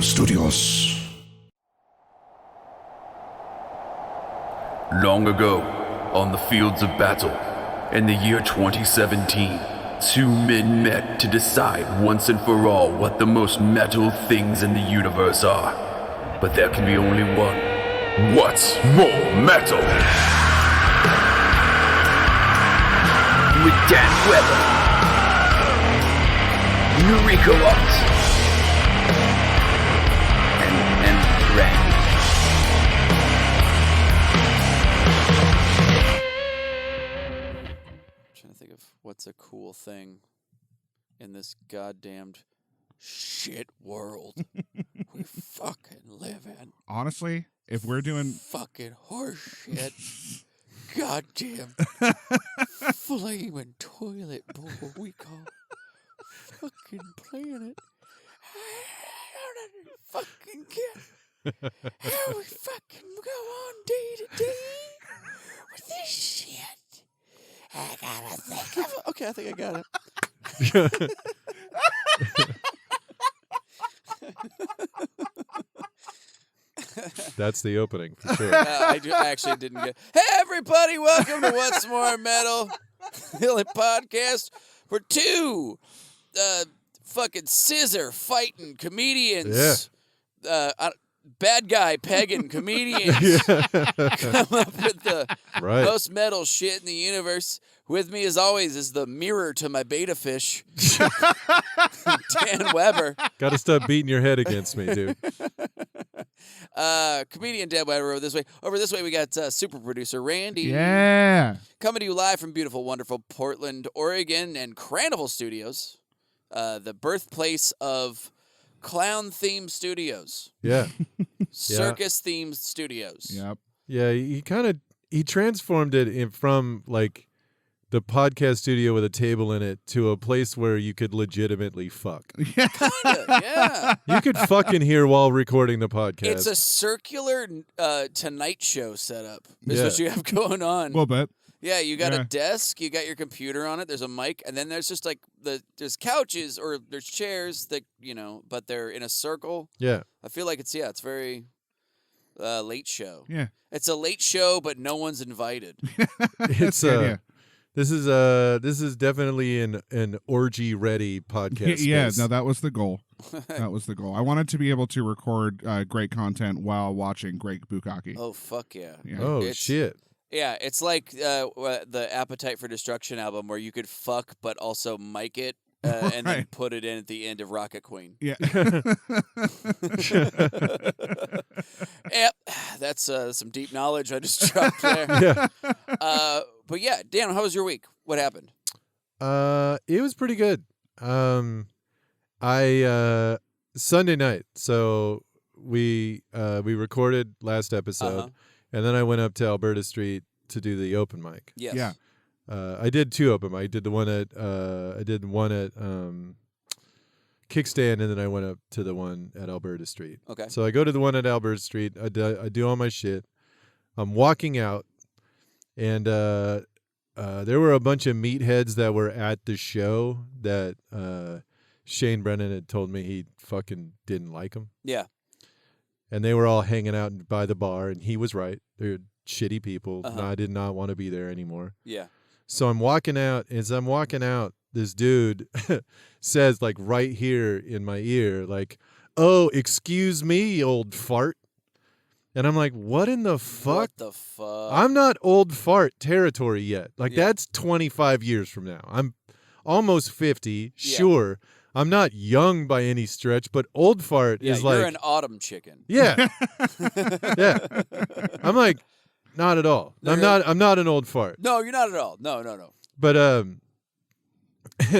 Studios. Long ago, on the fields of battle, in the year 2017, two men met to decide once and for all what the most metal things in the universe are. But there can be only one. What's more metal? With Dan Weber, Nariko and Randy. I'm trying to think of what's a cool thing in this goddamned shit world we fucking live in. Honestly, if we're doing Fucking horse shit. Goddamn flaming toilet bowl we call fucking planet. I don't fucking care how we fucking go on day to day with this shit. I gotta think of it. Okay, I think I got it. That's the opening for sure. I actually didn't get. Hey, everybody! Welcome to What's More Metal, the only podcast where two fucking scissor fighting comedians, bad guy pegging comedians, come up with the most metal shit in the universe. With me, as always, is the mirror to my beta fish, Dan Weber. Got to stop beating your head against me, dude. Comedian Dan Weber over this way. Over this way, we got super producer Randy. yeah. Coming to you live from beautiful, wonderful Portland, Oregon, and Carnival Studios, the birthplace of clown-themed studios. Yeah. Circus-themed studios. Yep. Yeah, he transformed it from like the podcast studio with a table in it to a place where you could legitimately fuck. Kinda, yeah. You could fucking hear while recording the podcast. It's a circular Tonight Show setup is what you have going on. A little bit. Yeah, you got a desk, you got your computer on it, there's a mic, and then there's just like there's couches or there's chairs that, but they're in a circle. Yeah. I feel like it's very late show. Yeah. It's a late show, but no one's invited. It's the idea. This is definitely an orgy ready podcast. Yeah, space. no, that was the goal. That was the goal. I wanted to be able to record great content while watching great bukkake. Oh, fuck yeah. Oh, shit. Yeah, it's like the Appetite for Destruction album where you could fuck but also mic it and then put it in at the end of Rocket Queen. Yeah. Yep, that's some deep knowledge I just dropped there. Yeah. But yeah, Dan, how was your week? What happened? It was pretty good. I Sunday night, so we recorded last episode, and then I went up to Alberta Street to do the open mic. Yes. Yeah. I did two open mics. I did one at Kickstand, and then I went up to the one at Alberta Street. Okay. So I go to the one at Alberta Street. I do all my shit. I'm walking out, and there were a bunch of meatheads that were at the show that Shane Brennan had told me he fucking didn't like them. Yeah. And they were all hanging out by the bar, and he was right. They're shitty people. I did not want to be there anymore. Yeah. So I'm walking out. As I'm walking out, this dude says, like, right here in my ear, like, "Oh, excuse me, old fart." And I'm like, what in the fuck? What the fuck? I'm not old fart territory yet. Like, that's 25 years from now. I'm almost 50, sure. I'm not young by any stretch, but old fart is like... you're an autumn chicken. Yeah. Yeah. I'm like, not at all. No, I'm not an old fart. No, you're not at all. No. But, and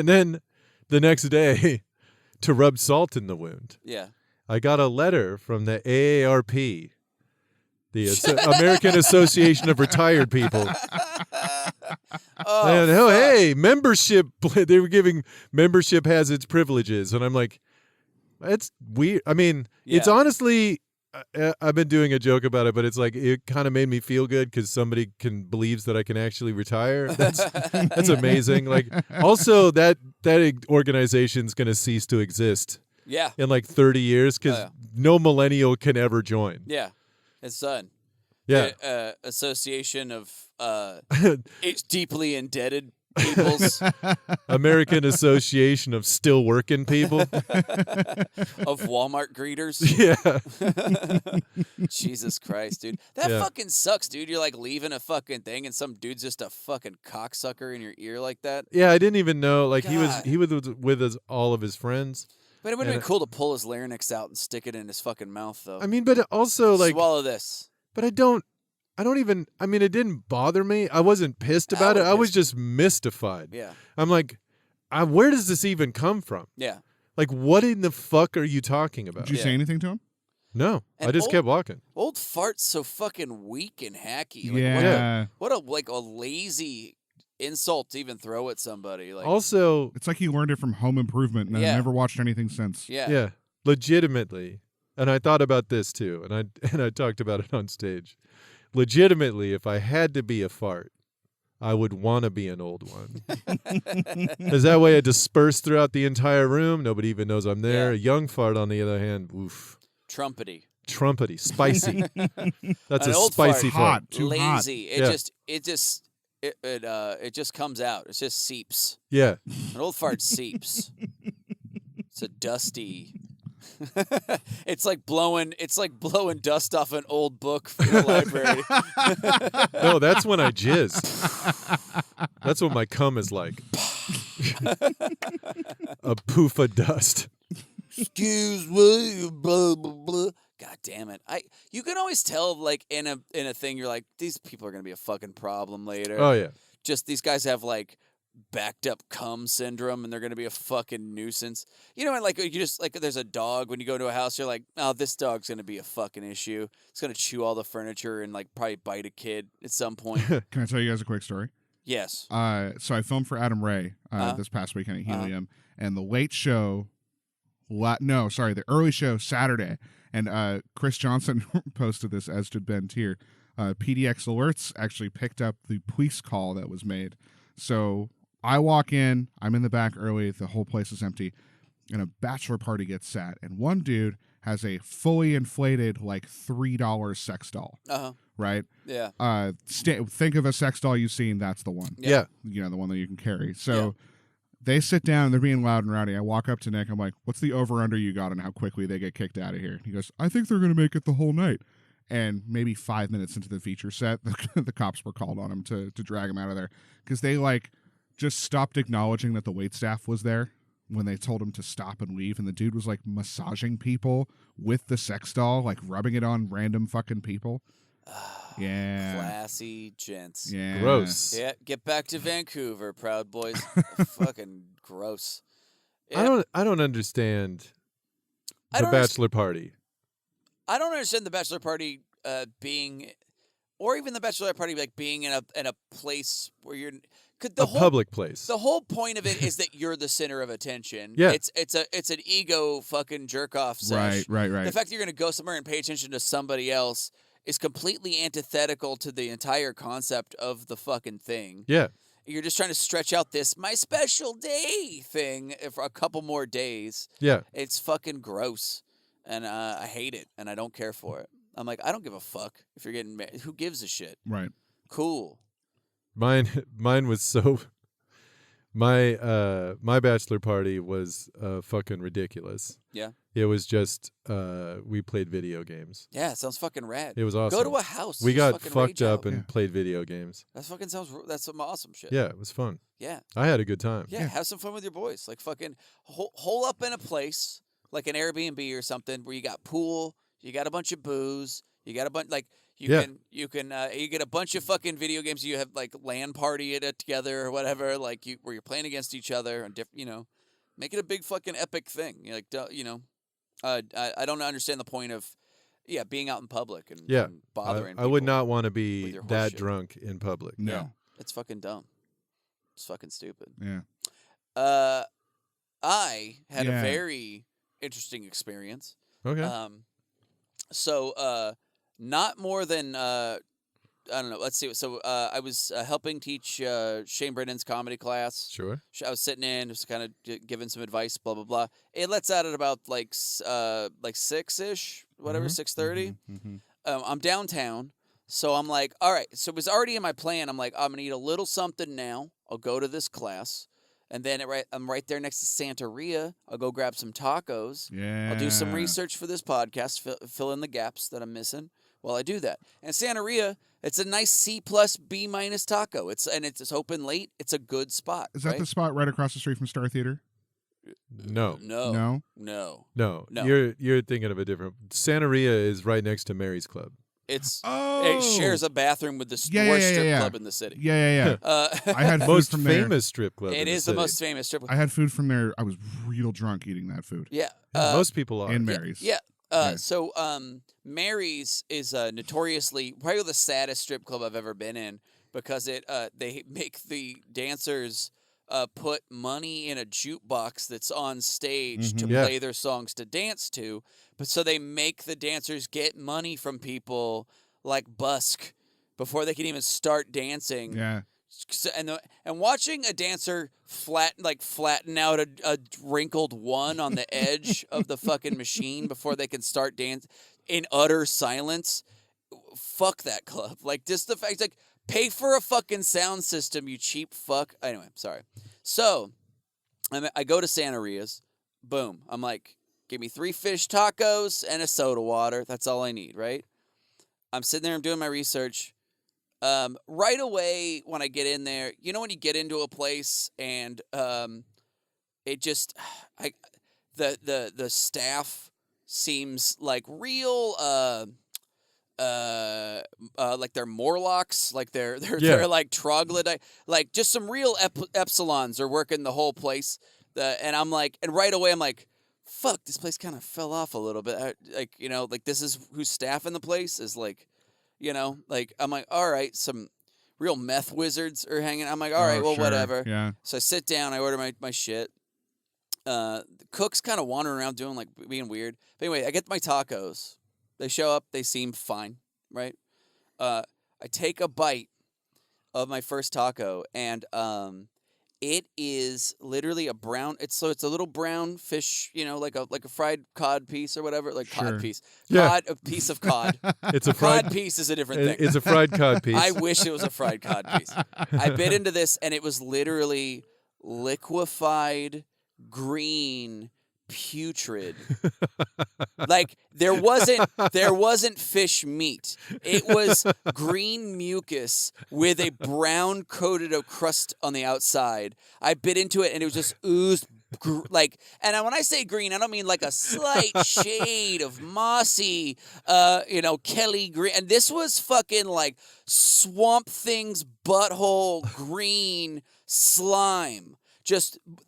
then the next day, to rub salt in the wound, I got a letter from the AARP, the American Association of Retired People. And, hey, membership, they were giving membership has its privileges. And I'm like, that's weird. I mean, it's honestly, I've been doing a joke about it, but it's like, it kind of made me feel good because somebody believes that I can actually retire. That's amazing. Like, also that organization's going to cease to exist Yeah. in like 30 years because no millennial can ever join. Yeah. It's done. Yeah. Association of it's deeply indebted peoples American Association of Still Working People. of Walmart greeters. Yeah. Jesus Christ, dude. That fucking sucks, dude. You're like leaving a fucking thing and some dude's just a fucking cocksucker in your ear like that. Yeah, I didn't even know. Like God. he was with all of his friends. But it would have been cool to pull his larynx out and stick it in his fucking mouth, though. I mean, but also like swallow this. But I don't even. I mean, it didn't bother me. I wasn't pissed about it. I was just mystified. Yeah. I'm like, where does this even come from? Yeah. Like, what in the fuck are you talking about? Did you say anything to him? No, And I just kept walking. Old fart's so fucking weak and hacky. Like, Yeah. What a lazy insult to even throw at somebody. Like, Also, It's like he learned it from Home Improvement and I never watched anything since. yeah. legitimately, and I thought about this too, and I talked about it on stage. Legitimately, if I had to be a fart, I would want to be an old one. Because that way I disperse throughout the entire room. Nobody even knows I'm there. Yeah. A young fart, on the other hand, oof. Trumpety. Trumpety, spicy. That's An a old spicy fart. fart. Too Lazy. hot. It just comes out. It just seeps. Yeah. An old fart seeps. It's a dusty. It's like blowing dust off an old book from the library. No, that's when I jizz. That's what my cum is like. A poof of dust. Excuse me, blah blah blah. God damn it! You can always tell, like in a thing, you're like, these people are gonna be a fucking problem later. Oh yeah. Just these guys have like backed up cum syndrome, and they're gonna be a fucking nuisance. You know, and like you just like there's a dog when you go to a house, you're like, oh, this dog's gonna be a fucking issue. It's gonna chew all the furniture and like probably bite a kid at some point. Can I tell you guys a quick story? Yes. So I filmed for Adam Ray this past weekend at Helium, and the late show. The early show Saturday, and Chris Johnson posted this, as did Ben Tier. PDX Alerts actually picked up the police call that was made. So I walk in, I'm in the back early, the whole place is empty, and a bachelor party gets sat, and one dude has a fully inflated like $3 sex doll. Right? Yeah. Think of a sex doll you've seen, that's the one. Yeah. You know, the one that you can carry. So they sit down and they're being loud and rowdy. I walk up to Nick. I'm like, what's the over-under you got on how quickly they get kicked out of here? He goes, I think they're going to make it the whole night. And maybe 5 minutes into the feature set, the cops were called on him to drag him out of there. Because they, like, just stopped acknowledging that the waitstaff was there when they told him to stop and leave. And the dude was, like, massaging people with the sex doll, like, rubbing it on random fucking people. Yeah. Classy gents. Yeah. Gross. Yeah, get back to Vancouver, Proud Boys. Fucking gross. Yeah. I don't understand I the don't bachelor party. I don't understand the bachelor party being, or even the bachelor party like being in a place where you're. Public place. The whole point of it is that you're the center of attention. Yeah. It's an ego fucking jerk off sesh. Right. The fact that you're gonna go somewhere and pay attention to somebody else is completely antithetical to the entire concept of the fucking thing. Yeah. You're just trying to stretch out this my special day thing for a couple more days. Yeah. It's fucking gross, and I hate it, and I don't care for it. I'm like, I don't give a fuck if you're getting married. Who gives a shit? Right. Cool. Mine was so. My bachelor party was fucking ridiculous. Yeah. It was just we played video games. Yeah, it sounds fucking rad. It was awesome. Go to a house. We just got fucking fucked rage up out. and played video games. That's some awesome shit. Yeah, it was fun. Yeah. I had a good time. Yeah, have some fun with your boys. Like fucking hole up in a place like an Airbnb or something where you got pool, you got a bunch of booze, you got a bunch like you get a bunch of fucking video games. You have like LAN party it together or whatever, like where you're playing against each other and make it a big fucking epic thing. You're like I don't understand the point of being out in public and bothering. I would people not want to with be your that horseshit. drunk in public. No. Yeah, it's fucking dumb. It's fucking stupid. Yeah. I had a Yeah. very interesting experience. Okay. So not more than I don't know. Let's see. So I was helping teach Shane Brennan's comedy class. Sure. I was sitting in, just kind of giving some advice, blah blah blah. It lets out at about like 6-ish, whatever, 6:30. I'm downtown, so I'm like, all right. So it was already in my plan. I'm like, I'm gonna eat a little something now. I'll go to this class, and then I'm right there next to Santeria. I'll go grab some tacos. Yeah. I'll do some research for this podcast, fill in the gaps that I'm missing while I do that. And Santeria, it's a nice C plus B minus taco. It's open late. It's a good spot. Is that right? the spot right across the street from Star Theater? No. No. No. You're thinking of a different. Santeria is right next to Mary's Club. It shares a bathroom with the worst strip club in the city. Yeah. I had food Most from there. famous strip club. It is the most famous strip club. I had food from there. I was real drunk eating that food. Yeah. Most people are. In Mary's. Yeah. So Mary's is notoriously probably the saddest strip club I've ever been in because they make the dancers put money in a jukebox that's on stage to play their songs to dance to, but so they make the dancers get money from people like busk before they can even start dancing. Yeah. So, and watching a dancer flatten out a wrinkled one on the edge of the fucking machine before they can start dance in utter silence. Fuck that club. Like just the fact, like pay for a fucking sound system, you cheap fuck. Anyway, sorry. So I go to Santeria's. Boom. I'm like, give me 3 fish tacos and a soda water. That's all I need, right? I'm sitting there. I'm doing my research. Right away when I get in there, you know when you get into a place and it just the staff seems like real like they're Morlocks, like they're like troglodyte, like just some real epsilons are working the whole place. And I'm like, and right away I'm like, fuck, this place kind of fell off a little bit. Like, you know, like this is who's staffing the place is like, you know, like I'm like, all right, some real meth wizards are hanging. I'm like, all right, well, sure. whatever. Yeah. So I sit down, I order my shit. The cook's kind of wandering around doing like being weird. But anyway, I get my tacos. They show up. They seem fine, right? I take a bite of my first taco, and it is literally a brown. It's a little brown fish, you know, like a fried cod piece or whatever, like Sure. cod piece. Yeah. A piece of cod. It's a Cod fried piece is a different thing. It's a fried cod piece. I wish it was a fried cod piece. I bit into this, and it was literally liquefied green putrid. Like there wasn't fish meat. It was green mucus with a brown coated of crust on the outside. I bit into it and it was just oozed like, and when I say green, I don't mean like a slight shade of mossy, Kelly green. And this was fucking like Swamp Thing's butthole green slime.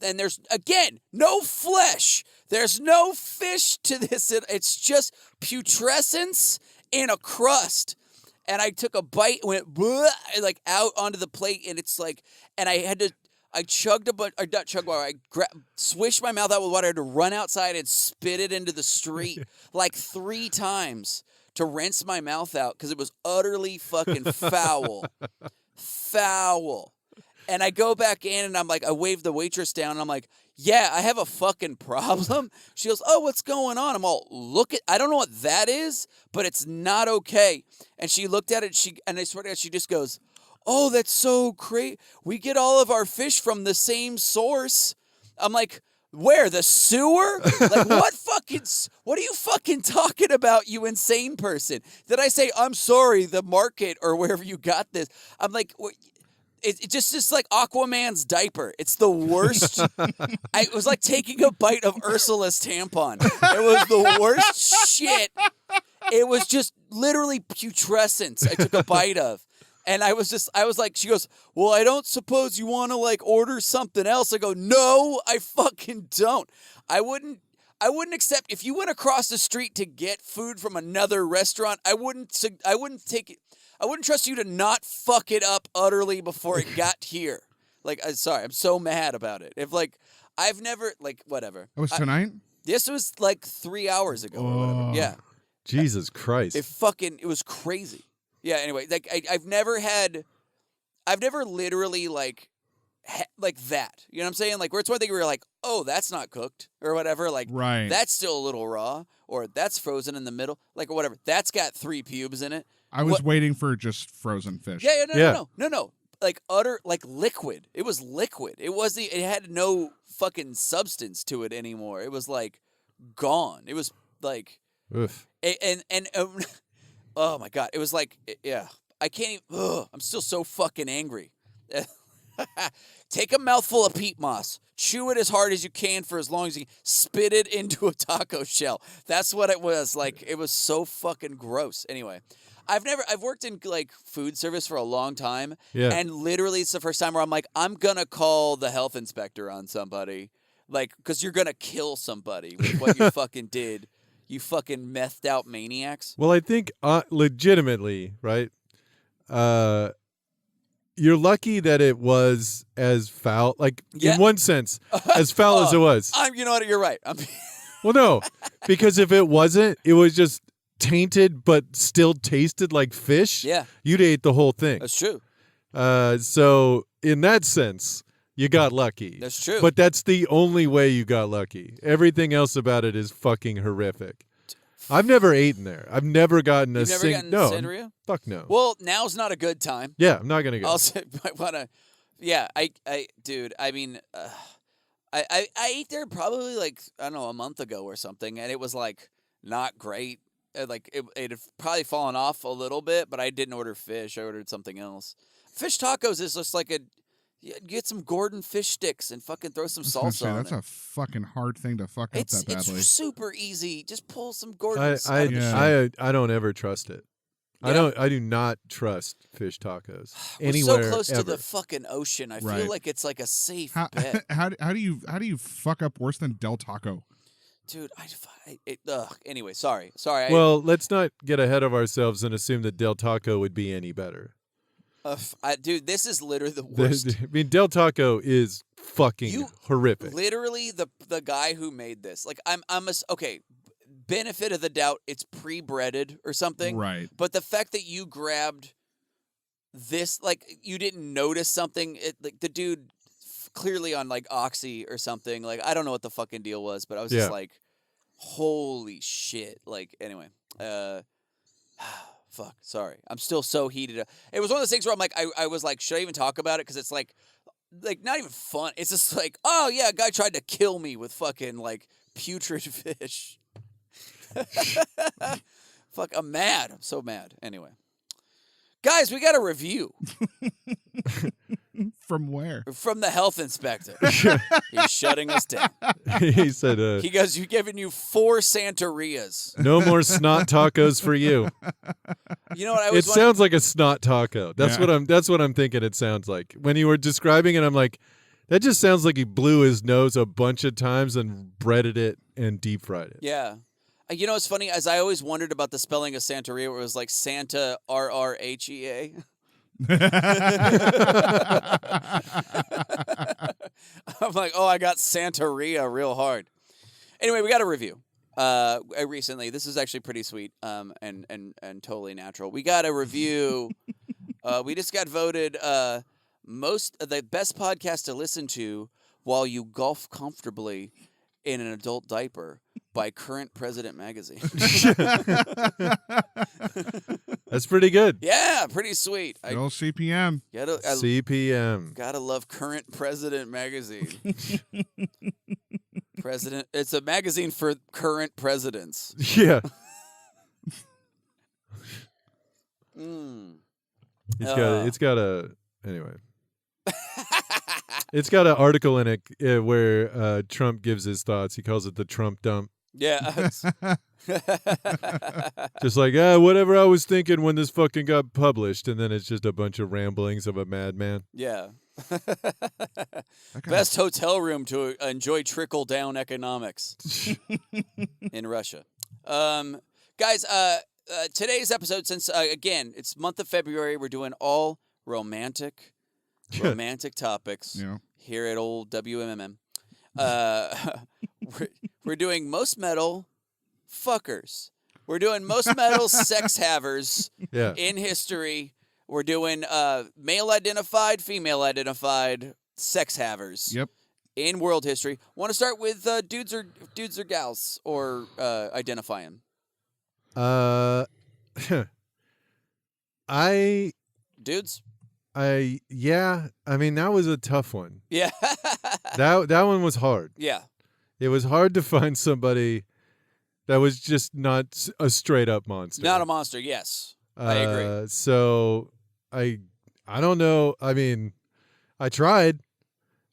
And there's, again, no flesh. There's no fish to this. It's just putrescence in a crust. And I took a bite and went, like, out onto the plate. And it's like, and I chugged a bunch, or not chugged water, swished my mouth out with water. I had to run outside and spit it into the street like 3 times to rinse my mouth out because it was utterly fucking foul. Foul. And I go back in and I'm like, I wave the waitress down and I'm like, yeah, I have a fucking problem. She goes, oh, what's going on? I'm all, I don't know what that is, but it's not okay. And she looked at it and I swear to God, she just goes, oh, that's so great. We get all of our fish from the same source. I'm like, where? The sewer? Like, what are you fucking talking about, you insane person? Did I say, I'm sorry, the market or wherever you got this? I'm like, It's just like Aquaman's diaper. It's the worst. It was like taking a bite of Ursula's tampon. It was the worst shit. It was just literally putrescence I took a bite of. And I was like, she goes, well, I don't suppose you want to like order something else. I go, no, I fucking don't. I wouldn't accept, if you went across the street to get food from another restaurant, I wouldn't take it. I wouldn't trust you to not fuck it up utterly before it got here. Like, sorry, I'm so mad about it. If like, I've never like whatever. It was tonight? This was like 3 hours ago or whatever. Yeah. Jesus Christ. It was crazy. Yeah. Anyway, like I've never literally like that. You know what I'm saying? Like where it's one thing where you're like, oh, that's not cooked or whatever. Like Right. that's still a little raw, or that's frozen in the middle, like or whatever. That's got 3 pubes in it. I was waiting for just frozen fish. Yeah. No. Like utter, like liquid. It was liquid. It wasn't. It had no fucking substance to it anymore. It was like gone. It was like, Oof. and oh my god, it was like, yeah. I can't even. Ugh, I'm still so fucking angry. Take a mouthful of peat moss, chew it as hard as you can for as long as you can, spit it into a taco shell. That's what it was. Like, it was so fucking gross. Anyway, I've worked in like food service for a long time. Yeah. And literally it's the first time where I'm like, I'm gonna call the health inspector on somebody. Like, because you're gonna kill somebody with what you fucking did. You fucking methed out maniacs. Well, I think legitimately, right? You're lucky that it was as foul, like Yeah. in one sense, as foul as it was. You know what? You're right. Well, no, because if it wasn't, it was just tainted, but still tasted like fish. Yeah. You'd ate the whole thing. That's true. So in that sense, you got lucky. That's true. But that's the only way you got lucky. Everything else about it is fucking horrific. I've never eaten there. I've never gotten You've never gotten Santeria? Fuck no. Well, now's not a good time. Yeah, I'm not gonna go. Also, I wanna. Yeah, dude. I mean, I ate there probably like I don't know a month ago or something, and it was like not great. Like it had probably fallen off a little bit, but I didn't order fish. I ordered something else. Fish tacos is just like get some Gordon fish sticks and fucking throw some salsa on That's it. a fucking hard thing to fuck up that badly. It's super easy. Just pull some Gordon. out of the shit. I don't ever trust it. Yeah. I do not trust fish tacos We're anywhere. so close ever. to the fucking ocean. I Right. feel like it's like a safe How, bet. how do you fuck up worse than Del Taco? Dude, anyway, sorry. Well, let's not get ahead of ourselves and assume that Del Taco would be any better. Dude, this is literally the worst. I mean, Del Taco is fucking horrific. Literally, the guy who made this, like, okay. Benefit of the doubt, it's pre-breaded or something, Right. But the fact that you grabbed this, like, you didn't notice something, like the dude clearly on like Oxy or something, like I don't know what the fucking deal was, but I was just like, holy shit, like anyway, fuck, sorry, I'm still so heated up. It was one of those things where I'm like, I was like, should I even talk about it? Because it's like not even fun. It's just like, oh yeah, a guy tried to kill me with fucking like putrid fish. Fuck, I'm mad. I'm so mad. Anyway, guys, we got a review. From where? From the health inspector. He's shutting us down. He said, He goes, "You've given you 4 Santerias." no more snot tacos for you. You know what I It was? sounds like a snot taco. That's Yeah. what I'm thinking it sounds like. When you were describing it, I'm like, that just sounds like he blew his nose a bunch of times and breaded it and deep fried it. Yeah. You know what's funny? As I always wondered about the spelling of Santeria, where it was like Santa RRHEA. I'm like, oh, I got Santeria real hard. Anyway, we got a review. Recently, this is actually pretty sweet, and totally natural. We got a review. We just got voted the best podcast to listen to while you golf comfortably in an adult diaper by Current President Magazine. That's pretty good. Yeah, pretty sweet. Still CPM. CPM. Gotta love Current President Magazine. It's a magazine for current presidents. Yeah. It's got a anyway. It's got an article in it where Trump gives his thoughts. He calls it the Trump dump. Yeah. Just like, whatever I was thinking when this fucking got published. And then it's just a bunch of ramblings of a madman. Yeah. Best hotel room to enjoy trickle-down economics in Russia. Guys, today's episode, since, again, it's month of February, we're doing all romantic topics here at old WMMM. We're doing most metal fuckers. We're doing most metal sex havers Yeah. in history. We're doing male identified, female identified sex havers. Yep. In world history. Want to start with dudes or gals or identifying? Dudes? Yeah. I mean, that was a tough one. Yeah. That one was hard. Yeah. It was hard to find somebody that was just not a straight up monster. Not a monster, yes. I agree. So I don't know. I mean, I tried,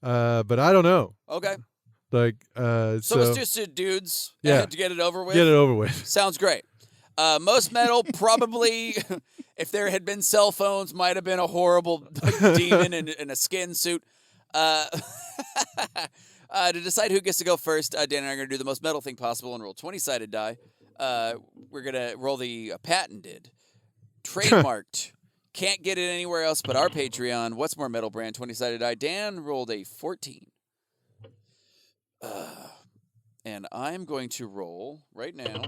but I don't know. Okay. Like, So let's just do dudes Yeah. to get it over with. Get it over with. Sounds great. Most metal probably, if there had been cell phones, might have been a horrible demon in a skin suit. To decide who gets to go first, Dan and I are going to do the most metal thing possible and roll 20-sided die. We're going to roll the patented, trademarked, can't get it anywhere else but our Patreon. What's more metal brand? 20-sided die. Dan rolled a 14. And I'm going to roll right now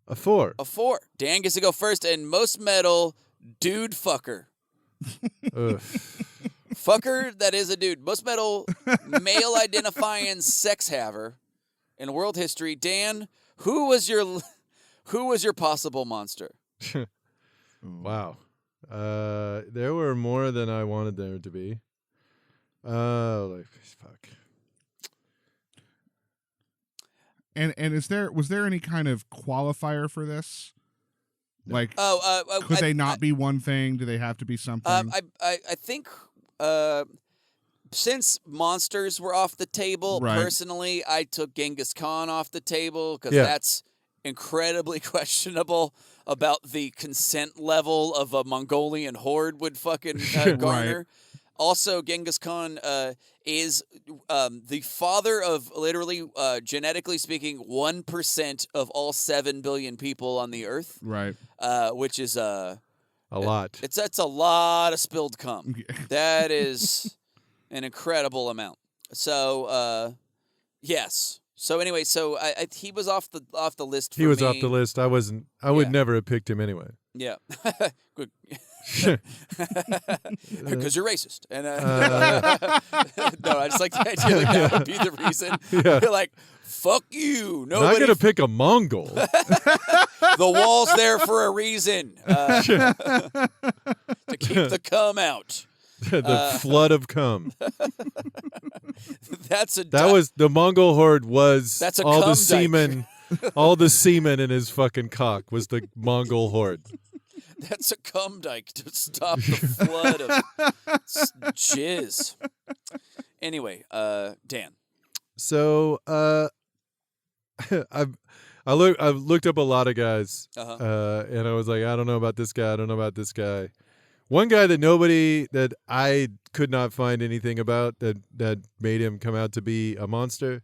A 4. a 4. Dan gets to go first, and most metal dude fucker. Ugh. Fucker that is a dude. Most metal male identifying sex haver in world history. Dan, who was your possible monster? Wow. There were more than I wanted there to be. Fuck. And was there any kind of qualifier for this? Like, could they not be one thing? Do they have to be something? I think since monsters were off the table, Right. personally, I took Genghis Khan off the table because Yeah. that's incredibly questionable about the consent level of a Mongolian horde would fucking garner. Also, Genghis Khan is the father of literally, genetically speaking, 1% of all 7 billion people on the earth, Right. which is A lot. that's a lot of spilled cum. That is an incredible amount. So, yes. So anyway, so he was off the list. For He was me. off the list. I wasn't. I would Yeah. never have picked him anyway. Yeah, good. Because you're racist. And no, I just like the idea like that would be the reason. Yeah. You're like, fuck you. Not Nobody. gonna pick a Mongol. The wall's there for a reason. To keep the cum out. The flood of cum. That's a. That was the Mongol horde. Was That's a all cum the dyke. semen, all the semen in his fucking cock was the Mongol horde. That's a cum dike to stop the flood of jizz. Anyway, Dan. So I've looked up a lot of guys, Uh-huh. and I was like, I don't know about this guy. I don't know about this guy. One guy that I could not find anything about that made him come out to be a monster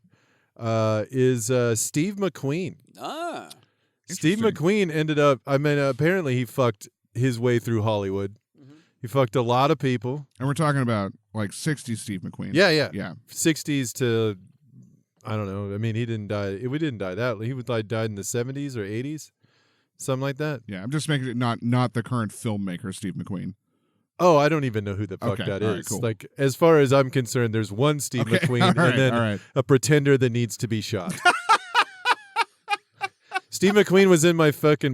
is Steve McQueen. Ah. Steve Interesting. McQueen ended up. I mean, apparently he fucked his way through Hollywood. Mhm. He fucked a lot of people. And we're talking about like 60s Steve McQueen. Yeah, yeah. Yeah. 60s to, I don't know. I mean, he didn't die. We didn't die that. He was like died in the 70s or 80s, something like that. Yeah. I'm just making it not the current filmmaker Steve McQueen. Oh, I don't even know who the fuck Okay, that all is. right, cool. Like, as far as I'm concerned, there's one Steve Okay, McQueen all right, and then all right. a pretender that needs to be shot. Steve McQueen was in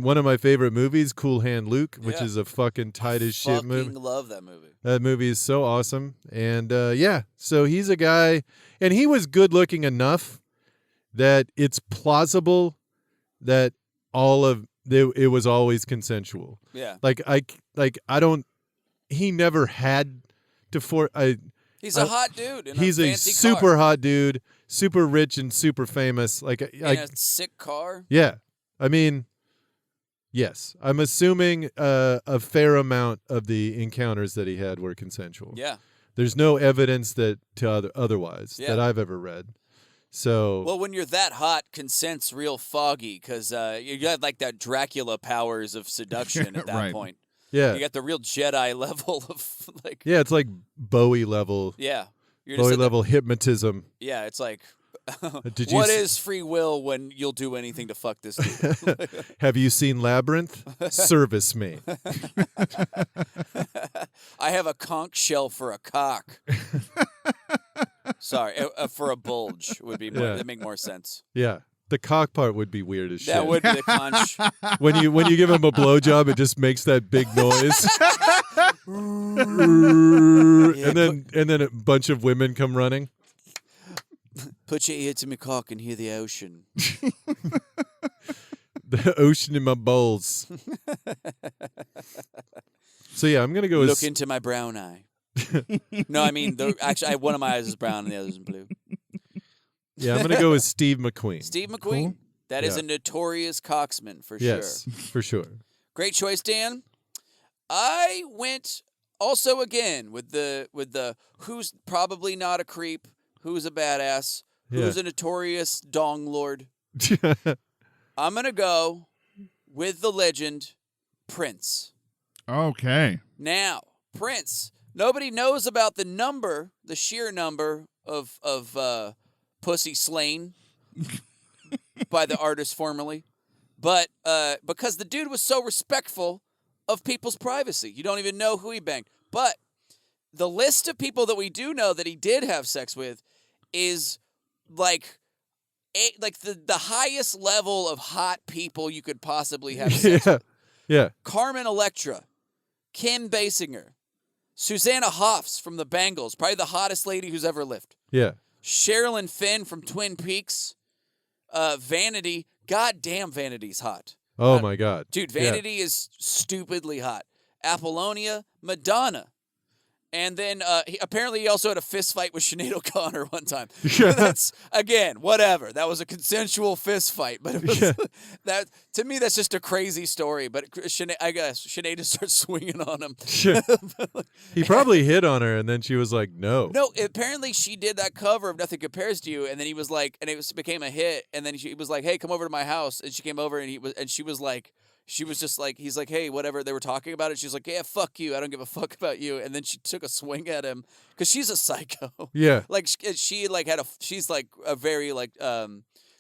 one of my favorite movies, Cool Hand Luke, which Yeah. is a fucking tight as shit movie. Fucking love that movie. That movie is so awesome. And yeah, so he's a guy, and he was good looking enough that it's plausible that it was always consensual. Yeah. He never had to He's a hot dude. In he's a a fancy super car. hot dude, super rich and super famous. In a sick car. Yeah. I mean, yes. I'm assuming a fair amount of the encounters that he had were consensual. Yeah. There's no evidence otherwise Yeah. that I've ever read. So Well, when you're that hot, consent's real foggy because you got like that Dracula powers of seduction at that Right. point. yeah, You got the real Jedi level of like. yeah, it's like Bowie level, Yeah. You're just Bowie at the- level hypnotism. yeah, it's like Did you What s- is free will when you'll do anything to fuck this dude? Have you seen Labyrinth? Service me. I have a conch shell for a cock. Sorry, for a bulge would be more, Yeah. that'd make more sense. Yeah. The cock part would be weird as shit. That would be the conch. When you give him a blowjob, it just makes that big noise. and then a bunch of women come running. Put your ear to my cock and hear the ocean. The ocean in my bowls. So yeah, I'm gonna go Look with into my brown eye. No, I mean, actually, one of my eyes is brown and the other's in blue. I'm gonna go with Steve McQueen. Steve McQueen. Cool. That is Yeah. a notorious cocksman for Yes, sure. for sure. Great choice, Dan. I went also again with the who's probably not a creep, who's a badass, who's a notorious dong lord. I'm gonna go with the legend, Prince. Okay. Now, Prince. Nobody knows about the sheer number of pussy slain by the artist formerly, but because the dude was so respectful of people's privacy, you don't even know who he banged. But the list of people that we do know that he did have sex with is like the highest level of hot people you could possibly have sex with. Yeah. Carmen Electra, Kim Basinger, Susanna Hoffs from the Bangles, probably the hottest lady who's ever lived. Yeah. Sherilyn Fenn from Twin Peaks, Vanity. Goddamn, Vanity's hot. Oh my God. Dude, Yeah. Vanity is stupidly hot. Apollonia, Madonna. And then apparently he also had a fist fight with Sinead O'Connor one time. That's, again, whatever. That was a consensual fist fight. But it was, that to me, that's just a crazy story. But I guess Sinead just starts swinging on him. He probably hit on her, and then she was like, "No." No, apparently she did that cover of Nothing Compares to You, and then he was like, and became a hit, and then he was like, "Hey, come over to my house," and she came over, and she was like, he's like, "Hey, whatever." They were talking about it. She's like, "Yeah, fuck you. I don't give a fuck about you." And then she took a swing at him because she's a psycho. Yeah. Like she like she's like a very like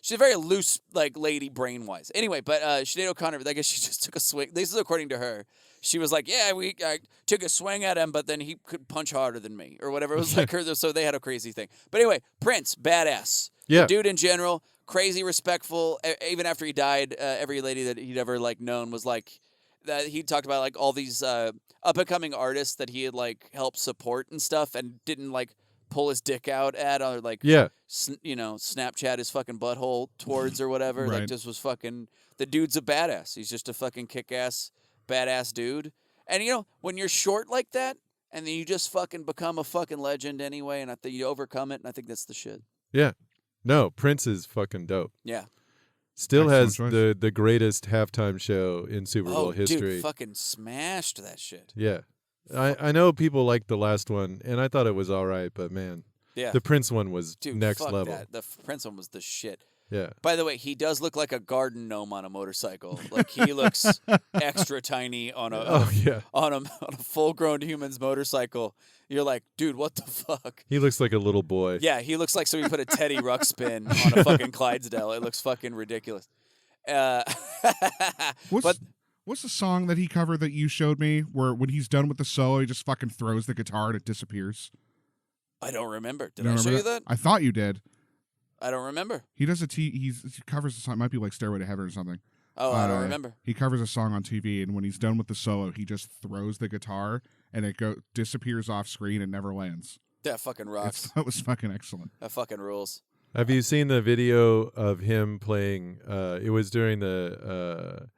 she's a very loose like lady brain wise. Anyway, but Sinead O'Connor, I guess she just took a swing. This is according to her. She was like, "Yeah, I took a swing at him, but then he could punch harder than me or whatever." It was like her. So they had a crazy thing. But anyway, Prince, badass. Yeah. The dude in general, crazy respectful. Even after he died, every lady that he'd ever like known was like that. He talked about like all these up and coming artists that he had like helped support and stuff, and didn't like pull his dick out at or like Snapchat his fucking butthole towards or whatever. Right. Like just was fucking the dude's a badass. He's just a fucking kick ass badass dude. And you know when you're short like that, and then you just fucking become a fucking legend anyway, and I think you overcome it, and I think that's the shit. Yeah. No, Prince is fucking dope. Yeah. Still Excellent has choice. the greatest halftime show in Super Bowl history. Dude, fucking smashed that shit. Yeah. I know people liked the last one, and I thought it was all right, but man, Yeah. the Prince one was Dude, next fuck level. that. The Prince one was the shit. Yeah. By the way, he does look like a garden gnome on a motorcycle. Like he looks extra tiny on a Oh yeah. on a full-grown human's motorcycle. You're like, dude, what the fuck? He looks like a little boy. Yeah, he looks like somebody put a Teddy Ruxpin on a fucking Clydesdale. It looks fucking ridiculous. What's the song that he covered that you showed me where when he's done with the solo, he just fucking throws the guitar and it disappears? I don't remember. Did You I don't show remember you that? I thought you did. I don't remember. He does he covers a song. It might be like Stairway to Heaven or something. Oh, I don't remember. He covers a song on TV, and when he's done with the solo, he just throws the guitar and it disappears off screen and never lands. That fucking rocks. That was fucking excellent. That fucking rules. Have you seen the video of him playing? It was during the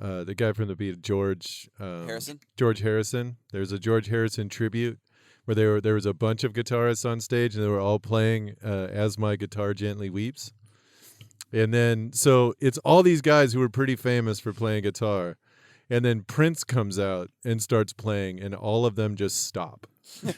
guy from the Beat, George Harrison? George Harrison. There's a George Harrison tribute where there was a bunch of guitarists on stage, and they were all playing "As My Guitar Gently Weeps." And then, so it's all these guys who were pretty famous for playing guitar. And then Prince comes out and starts playing, and all of them just stop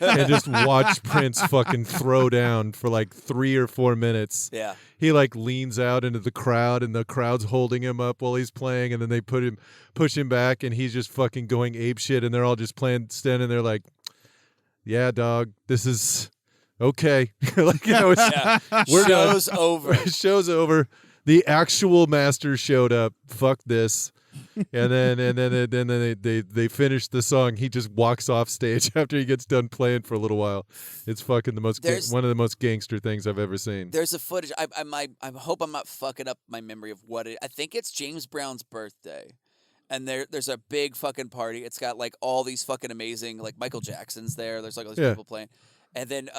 and just watch Prince fucking throw down for like 3 or 4 minutes. Yeah. He like leans out into the crowd, and the crowd's holding him up while he's playing, and then they push him back, and he's just fucking going ape shit, and they're all just standing there like, yeah, dog, this is okay, like it's, Yeah. we're done. Show's over. Show's over. The actual master showed up. Fuck this. And then they finish the song. He just walks off stage after he gets done playing for a little while. It's fucking the most one of the most gangster things I've ever seen. There's a footage. I hope I'm not fucking up my memory of what it. I think it's James Brown's birthday, and there's a big fucking party. It's got like all these fucking amazing, like Michael Jackson's there. There's like all these people playing, and then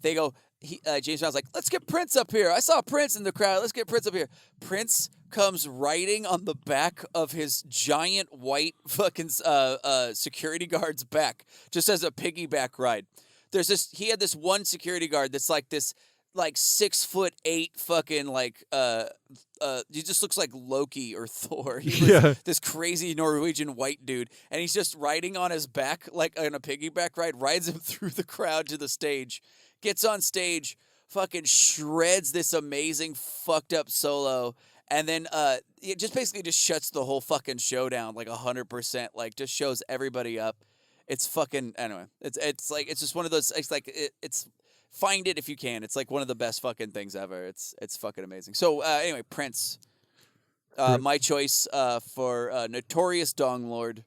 they go. James Brown's like, let's get Prince up here. I saw Prince in the crowd. Let's get Prince up here. Prince comes riding on the back of his giant white fucking security guard's back, just as a piggyback ride. He had this one security guard that's like this, like 6'8" fucking like he just looks like Loki or Thor. He was this crazy Norwegian white dude, and he's just riding on his back like on a piggyback ride, rides him through the crowd to the stage. Gets on stage, fucking shreds this amazing fucked up solo, and then it just basically just shuts the whole fucking show down like 100%. Like just shows everybody up. It's fucking anyway. It's like it's just one of those. It's like it's find it if you can. It's like one of the best fucking things ever. It's fucking amazing. So anyway, Prince, my choice for Notorious Dong Lord.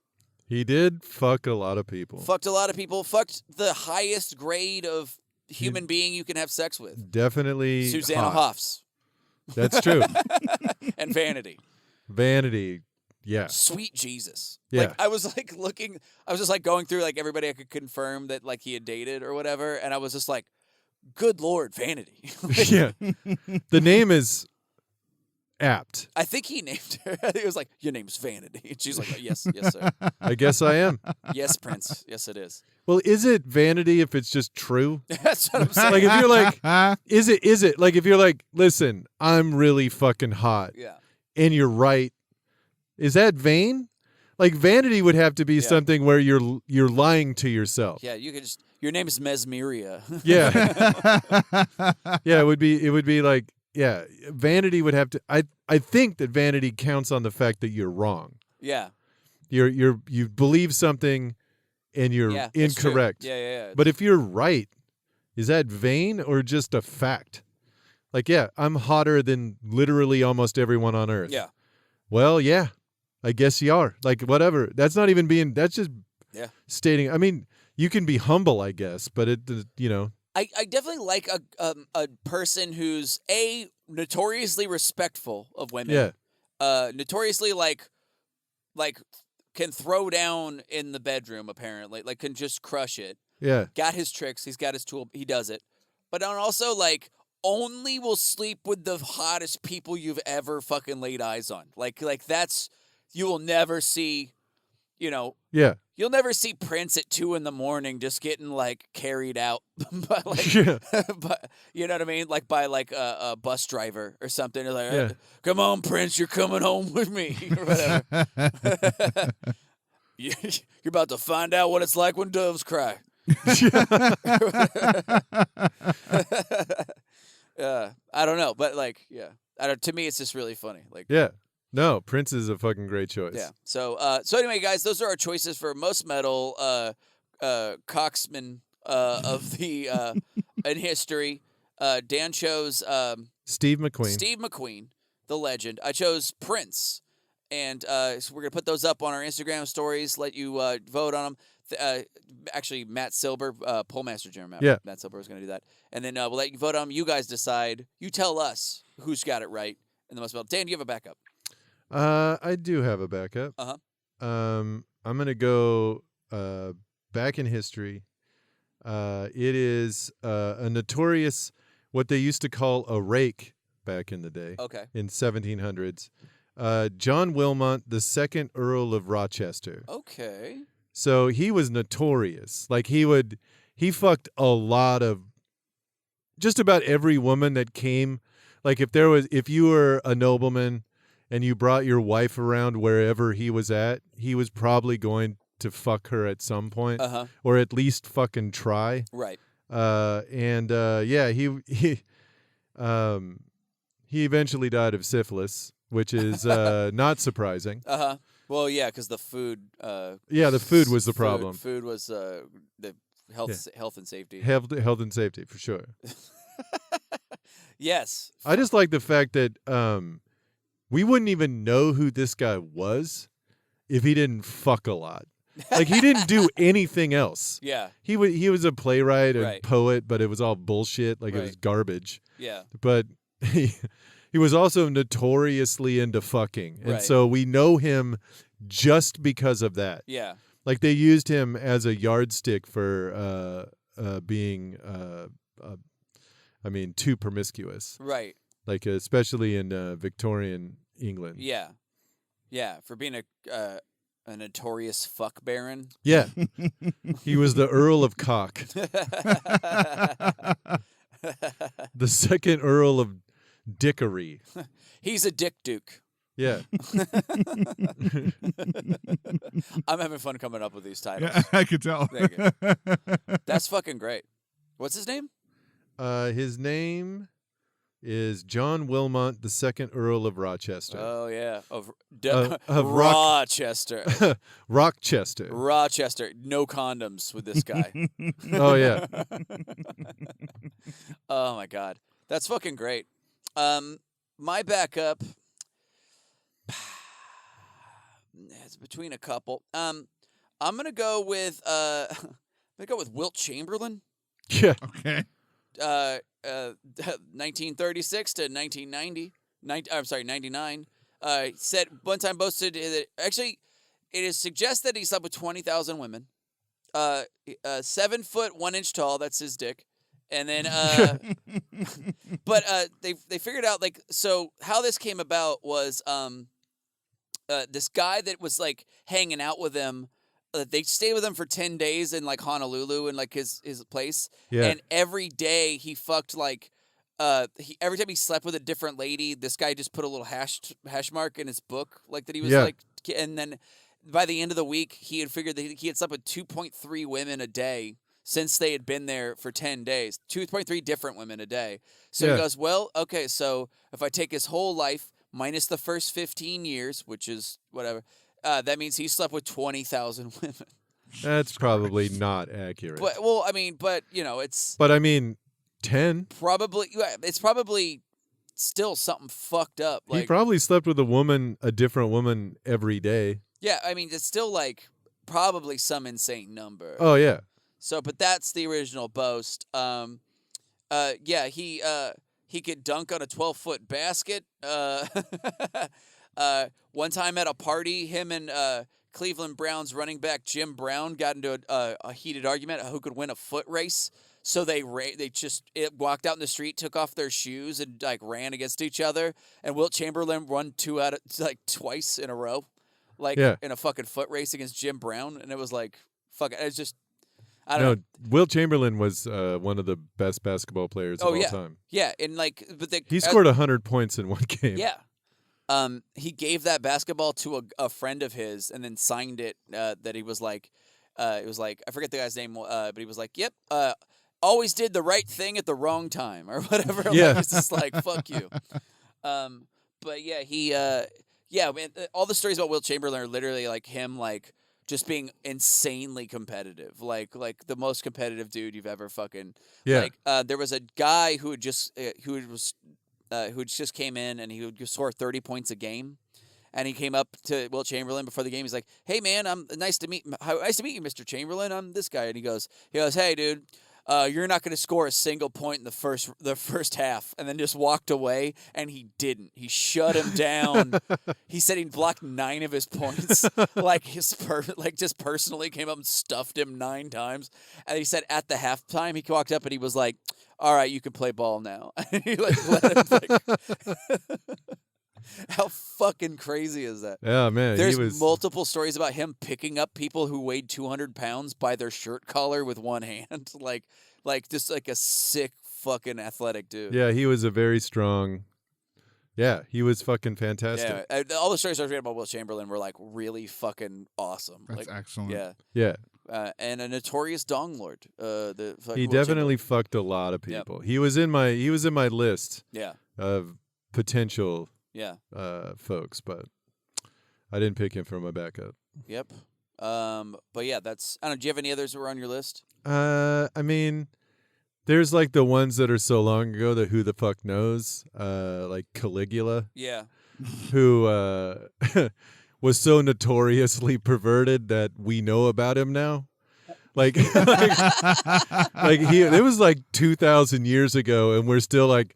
He did fuck a lot of people. Fucked a lot of people. Fucked the highest grade of human being you can have sex with. Definitely Susanna hot. Hoffs. That's true. And Vanity. Vanity, yeah. Sweet Jesus. Yeah. Like I was just like going through like everybody I could confirm that like he had dated or whatever, and I was just like, good Lord, Vanity. Yeah. The name is apt. I think he named her. It was like, your name's Vanity. And she's like, yes, sir. I guess I am. Yes, Prince. Yes, it is. Well, is it vanity if it's just true? That's what I'm saying. Like if you're like, is it? Like if you're like, listen, I'm really fucking hot. Yeah. And you're right. Is that vain? Like vanity would have to be something where you're lying to yourself. Yeah, you could just your name is Mesmeria. Yeah. Yeah, it would be like, yeah, vanity would have to I think that vanity counts on the fact that you're wrong. Yeah. You believe something and you're incorrect. Yeah. But if you're right, is that vain or just a fact? Like, yeah, I'm hotter than literally almost everyone on earth. Yeah. Well, yeah, I guess you are. Like, whatever. That's not even being, that's just stating. I mean, you can be humble, I guess, but it, you know. I definitely like a person who's notoriously respectful of women. Yeah. Notoriously like can throw down in the bedroom, apparently. Like can just crush it. Yeah. Got his tricks, he's got his tool, he does it. But also like only will sleep with the hottest people you've ever fucking laid eyes on. Like that's you will never see, you know. Yeah. You'll never see Prince at 2 a.m. just getting like carried out by like, but you know what I mean, like by like a bus driver or something. They're like, come on, Prince, you're coming home with me, or whatever. You're about to find out what it's like when doves cry. I don't know, but like, to me, it's just really funny. Like, No, Prince is a fucking great choice. Yeah. So anyway, guys, those are our choices for most metal cocksmen of the in history. Dan chose Steve McQueen. Steve McQueen, the legend. I chose Prince, and so we're gonna put those up on our Instagram stories. Let you vote on them. Actually, Matt Silber, Poll Master General. Matt Silber was gonna do that, and then we'll let you vote on them. You guys decide. You tell us who's got it right in the most metal. Dan, do you have a backup? I do have a backup. I'm gonna go back in history. It is a notorious, what they used to call a rake back in the day. Okay. In 1700s. John Wilmot, the second Earl of Rochester. Okay. So he was notorious. Like he fucked a lot of, just about every woman that came. Like if you were a nobleman and you brought your wife around wherever he was at, he was probably going to fuck her at some point, or at least fucking try. Right. He eventually died of syphilis, which is not surprising. Well, yeah, because the food. The food was the problem. Food was the health and safety. Health and safety for sure. Yes. I just like the fact that we wouldn't even know who this guy was if he didn't fuck a lot. Like he didn't do anything else. Yeah. He was a playwright and Right. poet, but it was all bullshit. Like it was Right. garbage. Yeah. But he was also notoriously into fucking, and Right. so we know him just because of that. Yeah. Like they used him as a yardstick for being, too promiscuous. Right. Like especially in Victorian England. Yeah. Yeah. For being a notorious fuck baron. Yeah. He was the Earl of Cock, the second Earl of Dickery. He's a dick duke. Yeah. I'm having fun coming up with these titles. Yeah, I could tell. There you That's fucking great. What's his name? His name is John Wilmot, the second Earl of Rochester. Oh yeah, of Rochester. Rochester. Rochester. Rochester. No condoms with this guy. Oh yeah. Oh my god, that's fucking great. My backup. It's between a couple. I'm gonna go with Wilt Chamberlain. Yeah. Okay. 1936 to 1990. I'm sorry, 99. Said one time boasted that actually it is suggests that he slept with 20,000 women. 7 foot 1 inch tall. That's his dick. And then, but they figured out like so how this came about was this guy that was like hanging out with him. They stayed with him for 10 days in like Honolulu and like his place. Yeah. And every day he fucked like every time he slept with a different lady, this guy just put a little hash mark in his book like that he was like, and then by the end of the week he had figured that he had slept with 2.3 women a day since they had been there for 10 days. 2.3 different women a day. So he goes, well, okay, so if I take his whole life minus the first 15 years, which is whatever, that means he slept with 20,000 women. That's probably not accurate. But well, I mean, but you know, it's But I mean, 10? probably still something fucked up. Like, He probably slept with a different woman every day. yeah, I mean, it's still like probably some insane number. Oh yeah. So, but that's the original boast. Yeah, he could dunk on a 12-foot basket. One time at a party, him and Cleveland Browns running back Jim Brown got into a heated argument who could win a foot race. So they walked out in the street, took off their shoes, and like ran against each other. And Wilt Chamberlain won twice in a row, like in a fucking foot race against Jim Brown. And it was like, fuck it. It's just, I don't know. Wilt Chamberlain was one of the best basketball players of all time. Yeah, and like, but he scored 100 points in one game. Yeah. He gave that basketball to a friend of his and then signed it that he was like, it was like, I forget the guy's name, but he was like, yep, always did the right thing at the wrong time or whatever. Yeah. Like, it's just like, fuck you. But yeah, man, all the stories about Wilt Chamberlain are literally like him, like, just being insanely competitive, like the most competitive dude you've ever fucking. Yeah. Like, there was a guy who just came in and he would score 30 points a game, and he came up to Wilt Chamberlain before the game. He's like, "Hey man, nice to meet you, Mr. Chamberlain. I'm this guy." And he goes, "Hey dude, you're not going to score a single point in the first half," and then just walked away. And he didn't. He shut him down. He said he blocked 9 of his points. Just personally came up and stuffed him 9 times. And he said at the halftime he walked up and he was like, "All right, you can play ball now." And he let him How fucking crazy is that? Yeah, man. There's multiple stories about him picking up people who weighed 200 pounds by their shirt collar with one hand, like just like a sick fucking athletic dude. Yeah, he was a very strong. Yeah, he was fucking fantastic. Yeah, all the stories I was reading about Wilt Chamberlain were like really fucking awesome. That's excellent. Yeah. Yeah. And a notorious dong lord. He definitely fucked a lot of people. Yep. He was in my list. Yeah. Of potential. Yeah. Folks, but I didn't pick him for my backup. Yep. But yeah, that's. I don't know. Do you have any others that were on your list? I mean, there's like the ones that are so long ago that who the fuck knows? Like Caligula, Yeah. who was so notoriously perverted that we know about him now. Like, like it was like 2,000 years ago, and we're still like,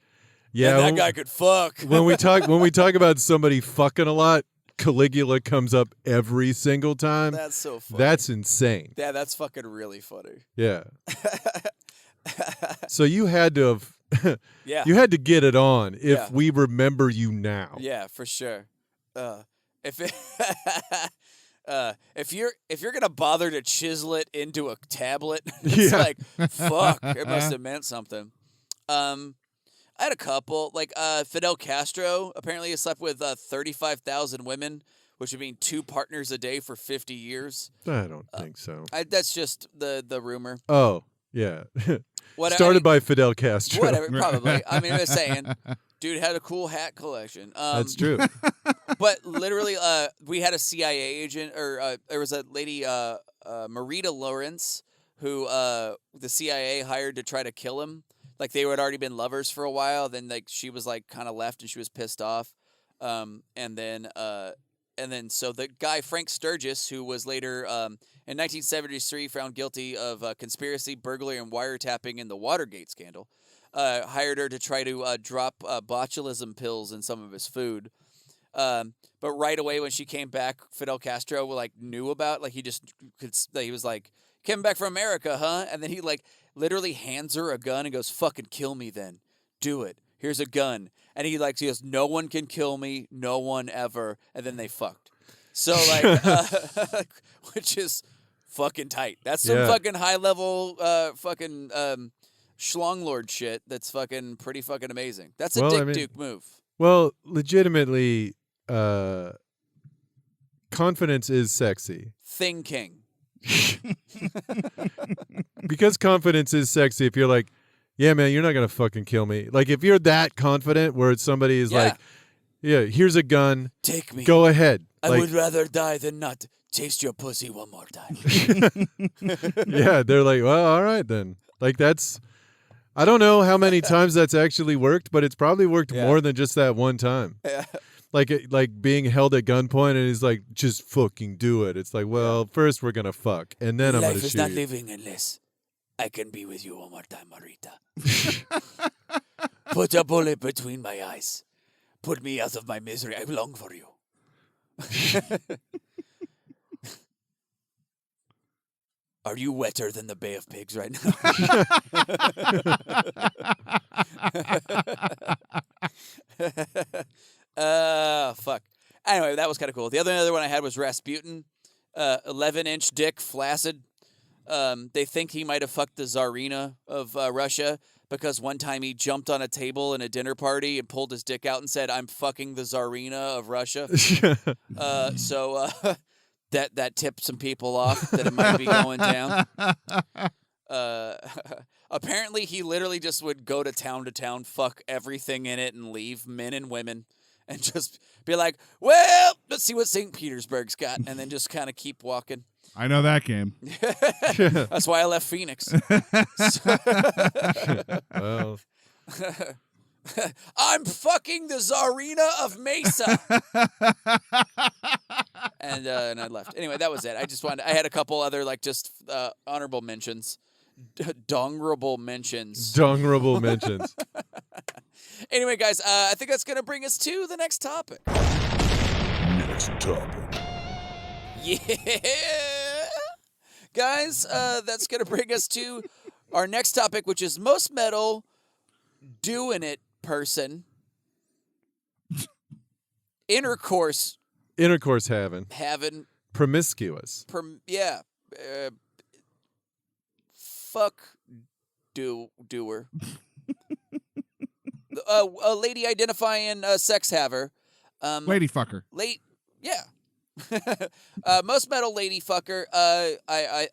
yeah, And that guy could fuck. when we talk about somebody fucking a lot, Caligula comes up every single time. That's so funny. That's insane. Yeah, that's fucking really funny. Yeah. So you had to have Yeah. you had to get it on if Yeah. we remember you now. Yeah, for sure. If it, if you're gonna bother to chisel it into a tablet, it's Yeah. like fuck. It must have meant something. I had a couple. Like Fidel Castro apparently has slept with 35,000 women, which would mean 2 partners a day for 50 years. I don't think so. That's just the rumor. Oh, yeah. What, Started by Fidel Castro. Whatever, probably. I mean, I'm just saying, dude had a cool hat collection. That's true. But literally, we had a CIA agent, or there was a lady, Marita Lawrence, who the CIA hired to try to kill him. Like they had already been lovers for a while. Then like she was like kind of left and she was pissed off. And then so the guy Frank Sturgis, who was later in 1973 found guilty of conspiracy, burglary, and wiretapping in the Watergate scandal, hired her to try to drop botulism pills in some of his food. But right away when she came back, Fidel Castro like knew about, like he just could, he was like, came back from America, huh? And then he like literally hands her a gun and goes, fucking kill me then. Do it. Here's a gun. And he goes, no one can kill me. No one ever. And then they fucked. So like, which is fucking tight. That's some fucking high level, fucking, schlong lord shit. That's fucking pretty fucking amazing. That's a Dick Duke move. Well, legitimately, confidence is sexy. Thing King. Because confidence is sexy. If you're like, yeah, man, you're not gonna fucking kill me. Like if you're that confident, where somebody is like, yeah, here's a gun, take me, go ahead. I like, would rather die than not taste your pussy one more time. Yeah, they're like, well, all right then. Like that's, I don't know how many times that's actually worked, but it's probably worked more than just that one time. Yeah. Like being held at gunpoint and he's like, just fucking do it. It's like, well, first we're gonna fuck and then I'm gonna shoot. Life is not living unless I can be with you one more time, Marita. Put a bullet between my eyes. Put me out of my misery. I long for you. Are you wetter than the Bay of Pigs right now? Fuck. Anyway, that was kind of cool. The other one I had was Rasputin. 11-inch dick, flaccid. They think he might have fucked the Tsarina of Russia because one time he jumped on a table in a dinner party and pulled his dick out and said, I'm fucking the Tsarina of Russia. So that tipped some people off that it might be going down. Apparently, he literally just would go to town, fuck everything in it, and leave, men and women, and just be like, well, let's see what St. Petersburg's got, and then just kind of keep walking. I know that game. That's why I left Phoenix. Well, I'm fucking the Tsarina of Mesa. And I left. Anyway, that was it. I had a couple other just honorable mentions. Dongrable mentions. Dongrable mentions. Anyway, guys, I think that's going to bring us to the next topic. Next topic. Yeah. Guys, that's going to bring us to our next topic, which is most metal doing it person. Intercourse Having. Promiscuous. Fuck doer. A lady identifying sex haver. Lady fucker. Yeah. Most metal lady fucker. I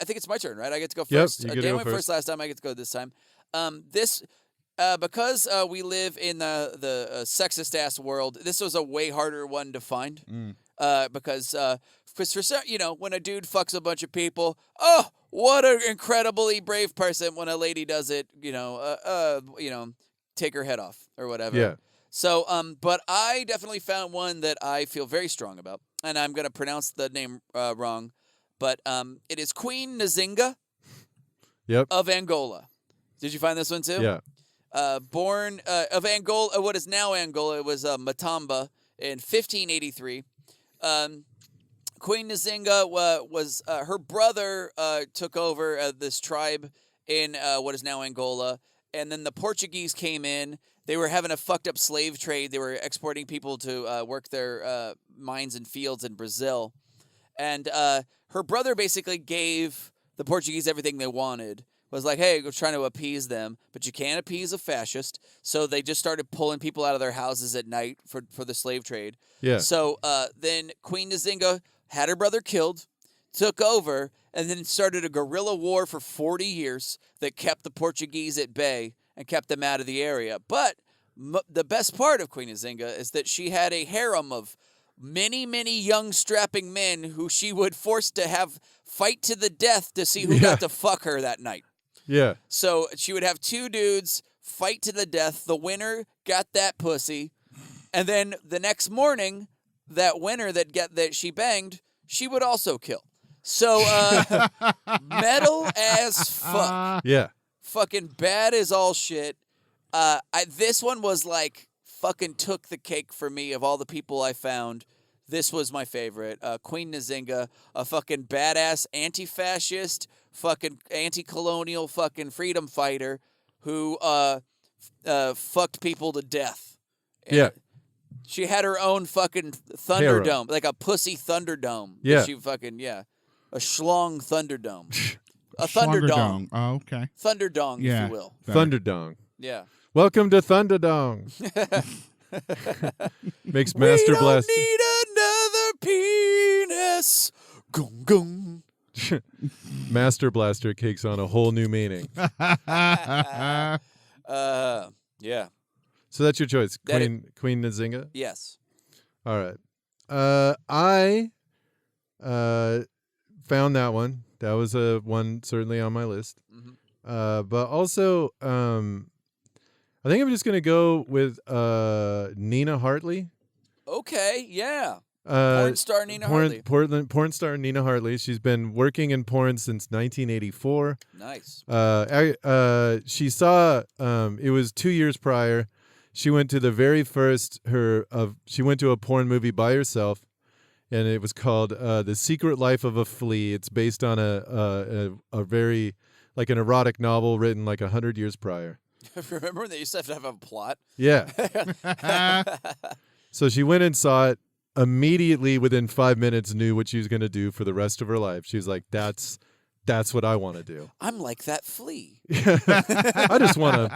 think it's my turn, right? I get to go first. Yep, you Dan go went first last time. I get to go this time. Because we live in the sexist ass world, this was a way harder one to find. Because Because when a dude fucks a bunch of people, oh, what an incredibly brave person. When a lady does it, take her head off or whatever. Yeah. So, but I definitely found one that I feel very strong about, and I'm gonna pronounce the name wrong, but it is Queen Nzinga of Angola. Did you find this one too? Yeah. Born of Angola, what is now Angola, it was Matamba in 1583. Queen Nzinga was her brother took over this tribe in what is now Angola, and then the Portuguese came in. They were having a fucked up slave trade. They were exporting people to work their mines and fields in Brazil, and her brother basically gave the Portuguese everything they wanted. Was like, hey, we're trying to appease them, but you can't appease a fascist. So they just started pulling people out of their houses at night for the slave trade. Yeah. So then Queen Nzinga had her brother killed, took over, and then started a guerrilla war for 40 years that kept the Portuguese at bay and kept them out of the area. But the best part of Queen Nzinga is that she had a harem of many, many young strapping men who she would force to have fight to the death to see who got to fuck her that night. Yeah. So she would have two dudes fight to the death. The winner got that pussy. And then the next morning, that winner that she banged, she would also kill. So metal as fuck. Yeah. Fucking bad as all shit. This one was like fucking took the cake for me of all the people I found. This was my favorite. Queen Nzinga, a fucking badass anti-fascist, fucking anti-colonial fucking freedom fighter who fucked people to death. Yeah. She had her own fucking Thunderdome, like a pussy Thunderdome. Yeah. She fucking, a schlong Thunderdome. A Thunderdong. Oh, okay. Thunderdong, Yeah. if you will. Thunderdong. Yeah. Welcome to Thunderdong. Makes Master Blast. We don't need another penis. Gung gung. Master Blaster takes on a whole new meaning. Yeah. So that's your choice, That Queen Nzinga. Yes. All right. I found that one. That was a one certainly on my list. Mm-hmm. But also, I think I'm just gonna go with Nina Hartley. Okay. Yeah. Porn star Nina Hartley. Porn star Nina Hartley. She's been working in porn since 1984. Nice. She saw. It was 2 years prior. She went to the very first she went to a porn movie by herself, and it was called "The Secret Life of a Flea." It's based on a very like an erotic novel written like 100 years prior. Remember when they used to have a plot? Yeah. So she went and saw it. Immediately, within 5 minutes, knew what she was going to do for the rest of her life. She was like, "That's what I want to do." I'm like that flea. I just want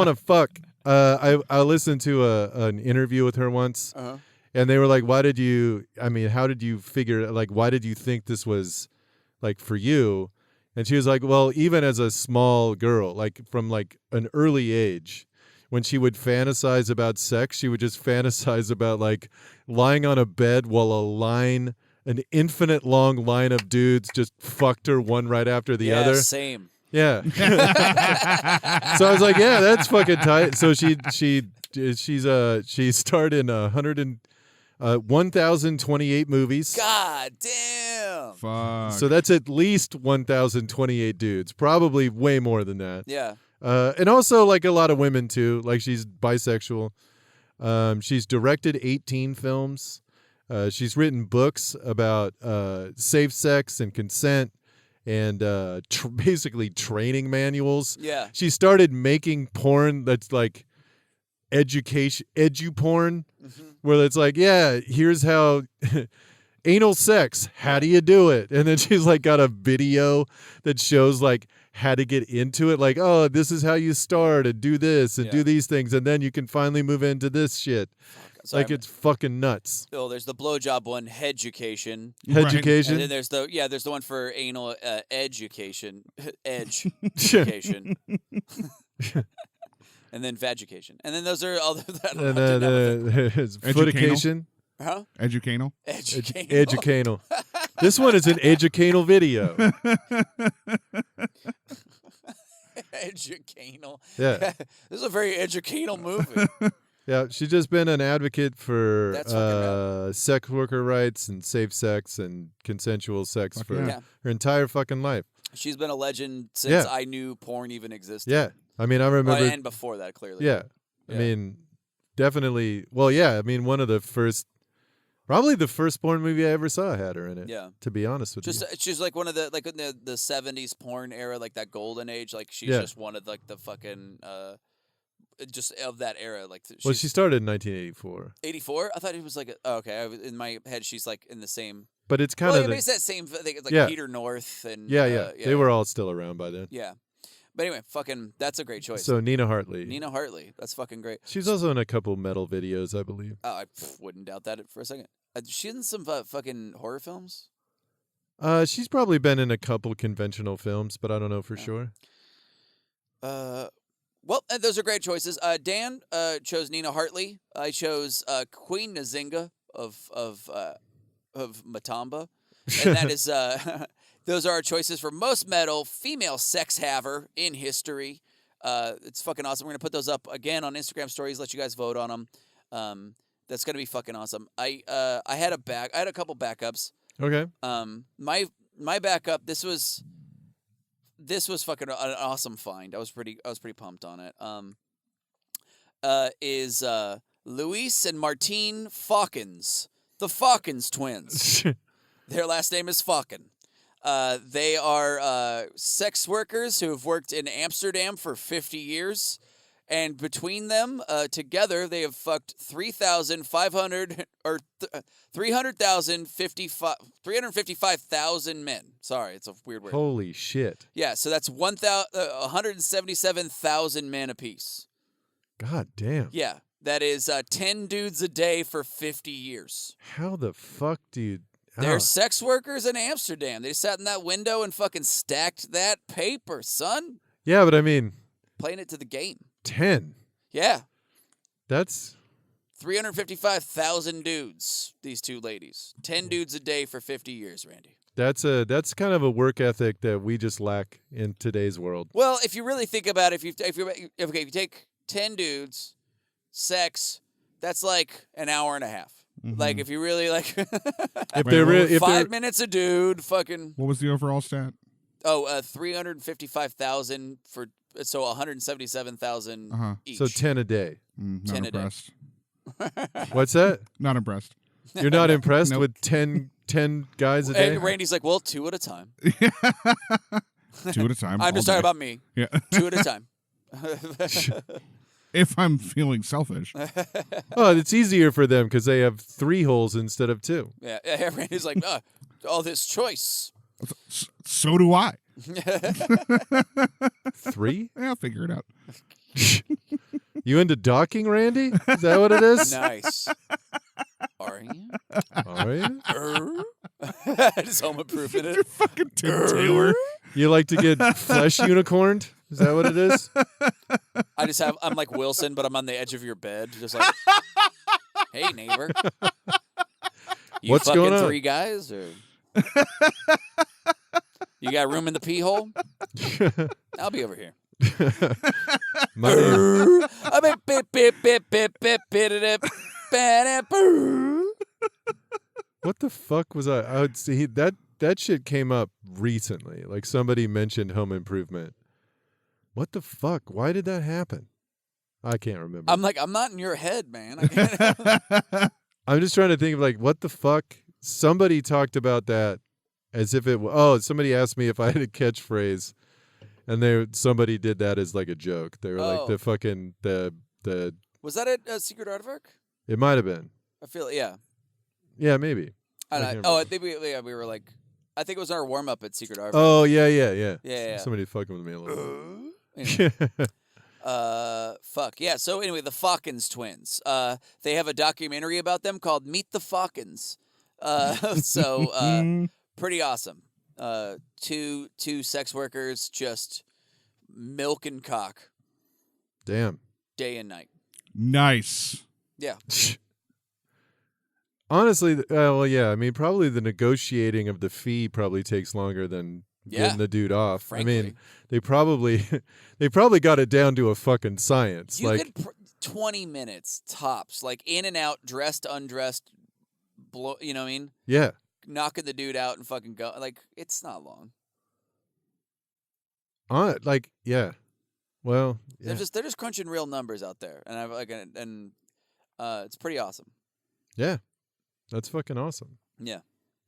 to fuck. I listened to an interview with her once, and they were like, how did you figure, like, why did you think this was, like, for you? And she was like, well, even as a small girl, like, from, like, an early age, when she would fantasize about sex, she would just fantasize about, like, lying on a bed while an infinite long line of dudes just fucked her one right after the other. Same. Yeah. So I was like, yeah, that's fucking tight. So she starred in 1,028 movies. God damn. Fuck. So that's at least 1,028 dudes. Probably way more than that. Yeah. And also like a lot of women too. Like she's bisexual. She's directed 18 films. She's written books about safe sex and consent and basically training manuals. Yeah. She started making porn that's like edu-porn, where it's like, yeah, here's how anal sex, how do you do it? And then she's like got a video that shows like how to get into it, like, oh, this is how you start and do this and do these things, and then you can finally move into this shit. Sorry, like it's fucking nuts. Oh, there's the blowjob one, headucation. Education. And then there's the one for anal education, education. And then vagication. And then those are all that. And then there's footication. Huh? Educanal. Educanal. This one is an educanal video. Educanal. Yeah. This is a very educanal movie. Yeah, she's just been an advocate for That's fucking sex worker rights and safe sex and consensual sex for yeah. her entire fucking life. She's been a legend since Yeah. I knew porn even existed. Yeah. I mean, I remember. Well, and before that, clearly. Yeah. I mean, definitely. Well, yeah. I mean, one of the first, probably the first porn movie I ever saw had her in it. Yeah. To be honest with you. She's like one of the, like in the 70s porn era, like that golden age. Like she's Yeah. just one of like the fucking, just of that era. Like Well, she started in 1984. 84? I thought it was like, in my head, she's like in the same. But it's kind Well, of. I mean, it's that same thing. It's like Yeah. Peter North and. Yeah. They were all still around by then. Yeah. But anyway, fucking, that's a great choice. So Nina Hartley. Nina Hartley. That's fucking great. She's also in a couple metal videos, I believe. Oh, I wouldn't doubt that for a second. She's in some fucking horror films. She's probably been in a couple conventional films, but I don't know for sure. Well, those are great choices. Dan chose Nina Hartley. I chose Queen Nzinga of Matamba, and that is those are our choices for most metal female sex haver in history. It's fucking awesome. We're gonna put those up again on Instagram stories. Let you guys vote on them. That's gonna be fucking awesome. I had a couple backups. Okay. My backup. This was fucking an awesome find. I was pretty pumped on it. Is Luis and Martine Falkens, the Falkens twins. Their last name is Falken. They are sex workers who have worked in Amsterdam for 50 years. And between them, together, they have fucked 355,000 men. Sorry, it's a weird word. Holy shit. Yeah, so that's 177,000 men apiece. God damn. Yeah, that is 10 dudes a day for 50 years. How the fuck do you... They're sex workers in Amsterdam. They sat in that window and fucking stacked that paper, son. Yeah, but I mean... Playing it to the game. 10. Yeah. That's... 355,000 dudes, these two ladies. 10 dudes a day for 50 years, Randy. That's kind of a work ethic that we just lack in today's world. Well, if you really think about it, if you take 10 dudes, sex, that's like an hour and a half. Mm-hmm. Like if you really like If they're 5 minutes a dude, fucking What was the overall stat? 355,000 for 177,000 each. So 10 a day. Not 10 a day. impressed. What's that? Not impressed. You're not impressed Nope. with 10 guys a day? And Randy's like, well, 2 at a time. 2 at a time. I'm just all talking day. about me. Yeah. 2 at a time. If I'm feeling selfish. Oh, it's easier for them because they have 3 holes instead of 2. Yeah, Randy's like, all this choice. So do I. 3? Yeah, I'll figure it out. You into docking, Randy? Is that what it is? Nice. Are you? Are you? Just home improvement You're it. fucking Tim Taylor. You like to get flesh unicorned? Is that what it is? I'm like Wilson, but I'm on the edge of your bed. Just like, hey, neighbor. You What's fucking going on? 3 guys? Or... You got room in the pee hole? I'll be over here. My name- What the fuck was I would see that shit came up recently. Like somebody mentioned Home Improvement. What the fuck? Why did that happen? I can't remember. I'm like, I'm not in your head, man. I can't. I'm just trying to think of like what the fuck. Somebody talked about that as if it. Somebody asked me if I had a catchphrase, and somebody did that as like a joke. They were like the fucking the. Was that at Secret Aardvark? It might have been. I feel yeah. Yeah, maybe. I think we were like, I think it was our warm up at Secret Aardvark. Oh yeah. Yeah. Somebody fucking with me a little. Anyway. Fuck yeah. So anyway, the Falkens twins. They have a documentary about them called Meet the Falkens. Pretty awesome. 2 sex workers just milk and cock Damn. day and night. Nice. Yeah. Honestly, well, yeah. I mean, probably the negotiating of the fee probably takes longer than getting the dude off. Frankly. I mean, they probably got it down to a fucking science. You like could 20 minutes tops, like in and out, dressed, undressed, you know what I mean? yeah. Knocking the dude out and fucking go. Like, it's not long. Like, yeah. Well, yeah. They're just crunching real numbers out there, and I've like and it's pretty awesome. Yeah. That's fucking awesome. Yeah.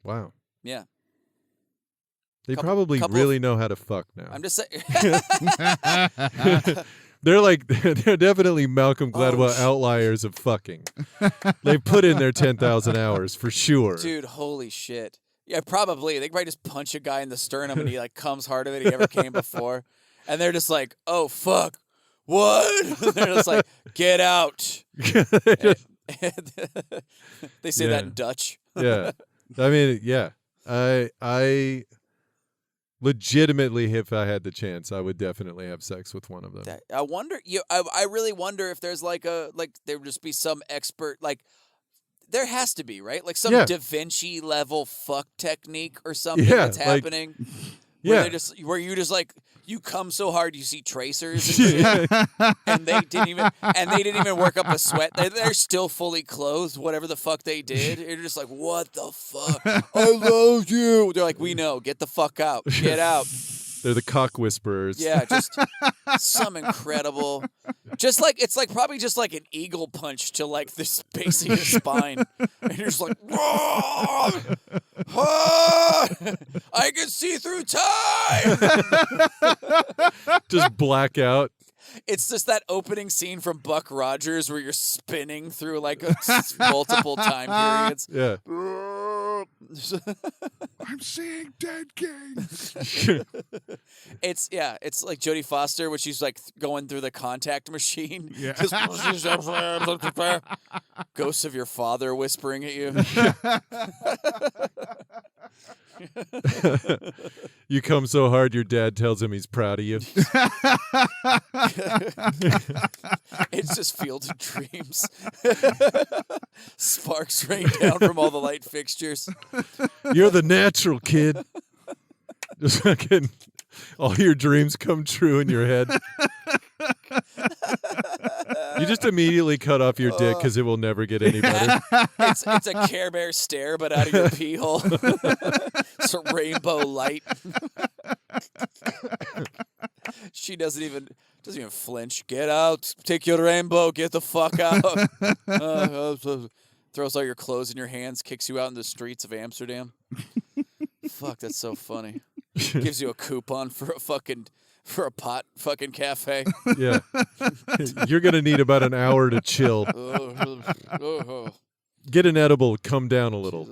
Wow. Yeah. They Couple probably of- really know how to fuck now. I'm just saying. They're definitely Malcolm Gladwell outliers of fucking. They put in their 10,000 hours for sure. Dude, holy shit. Yeah, probably. They probably just punch a guy in the sternum and he like comes harder than he ever came before. And they're just like, oh, fuck. What? They're just like, get out. They say that in Dutch. Yeah. I mean, yeah. I legitimately, if I had the chance, I would definitely have sex with one of them. I wonder. I really wonder if there's there would just be some expert there has to be, right? Like some Da Vinci level fuck technique or something that's happening. Where you just like you come so hard you see tracers and shit, and they didn't even work up a sweat. They're still fully clothed, whatever the fuck they did. You're just like, what the fuck? I love you. They're like, we know. Get the fuck out. Get out. They're the cock whisperers. Yeah, just some incredible. Just like it's like probably just like an eagle punch to like the base of your spine, and you're just like, "Whoa! Ah! I can see through time." Just black out. It's just that opening scene from Buck Rogers where you're spinning through like multiple time periods. Yeah. I'm seeing dead kings. It's like Jodie Foster when she's like going through the contact machine. Yeah. Ghosts of your father whispering at you. You come so hard your dad tells him he's proud of you. It's just Field of Dreams. Sparks rain down from all the light fixtures. You're the natural kid. Just fucking all your dreams come true in your head. You just immediately cut off your dick because it will never get any better. It's a Care Bear stare, but out of your pee hole. It's a rainbow light. She doesn't even flinch. Get out. Take your rainbow. Get the fuck out. Throws all your clothes in your hands, kicks you out in the streets of Amsterdam. Fuck, that's so funny. Gives you a coupon for a pot fucking cafe. Yeah. You're going to need about an hour to chill. Get an edible, come down a little.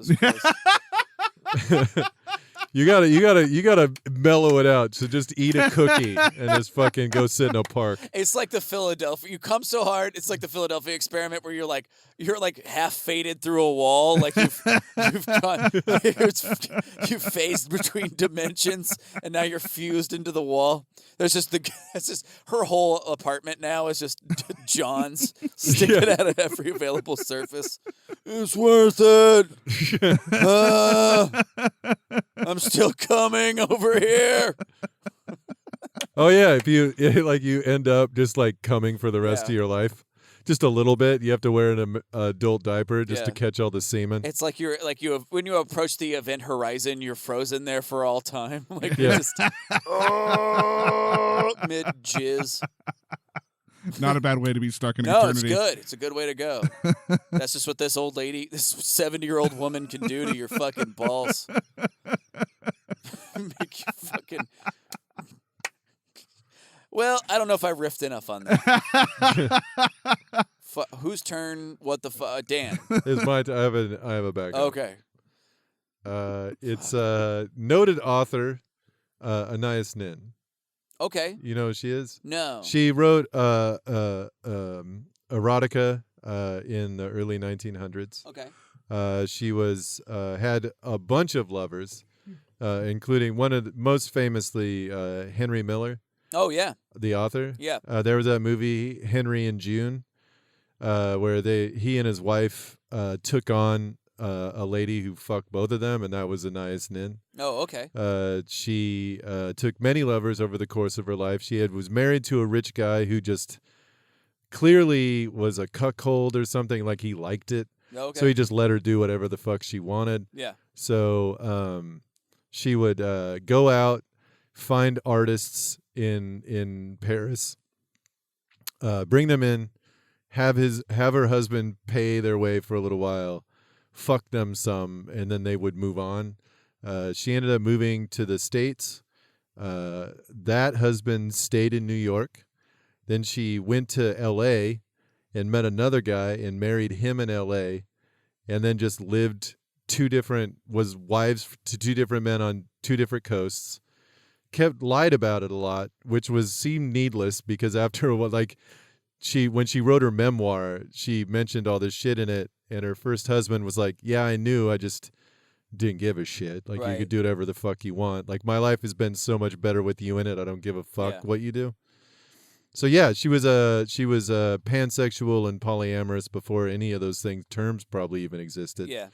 You gotta mellow it out. So just eat a cookie and just fucking go sit in a park. It's like the Philadelphia. You come so hard. It's like the Philadelphia experiment where you're like half faded through a wall. Like you've phased between dimensions and now you're fused into the wall. It's just her whole apartment now is just John's sticking out of every available surface. It's worth it. I'm still coming over here. Oh yeah, if you end up just like coming for the rest of your life, just a little bit. You have to wear an adult diaper just to catch all the semen. It's like when you approach the event horizon, you're frozen there for all time. Like you're just mid jizz. Not a bad way to be stuck in No, eternity. it's good. It's a good way to go. That's just what this old lady, this 70-year-old woman can do to your fucking balls. Make you fucking... Well, I don't know if I riffed enough on that. Whose turn? What the fuck? Dan. It's my I have a backup. Okay. It's noted author Anais Nin. Okay. You know who she is? No. She wrote erotica in the early 1900s. Okay. She had a bunch of lovers, including one of most famously Henry Miller. Oh yeah. The author. Yeah. There was that movie Henry and June, where he and his wife took on a lady who fucked both of them, and that was Anais Nin. Oh, okay. She took many lovers over the course of her life. She was married to a rich guy who just clearly was a cuckold or something, like he liked it. Okay. So he just let her do whatever the fuck she wanted. Yeah. So she would go out, find artists in Paris, bring them in, have her husband pay their way for a little while, fuck them some, and then they would move on. She ended up moving to the States. That husband stayed in New York. Then she went to L.A. and met another guy and married him in L.A. and then just was wives to two different men on two different coasts. Lied about it a lot, which seemed needless because after a while, like when she wrote her memoir, she mentioned all this shit in it, and her first husband was like, "Yeah, I knew, I just didn't give a shit. Like, you could do whatever the fuck you want. Like, my life has been so much better with you in it. I don't give a fuck what you do." So yeah, she was pansexual and polyamorous before any of those terms probably even existed. Yeah.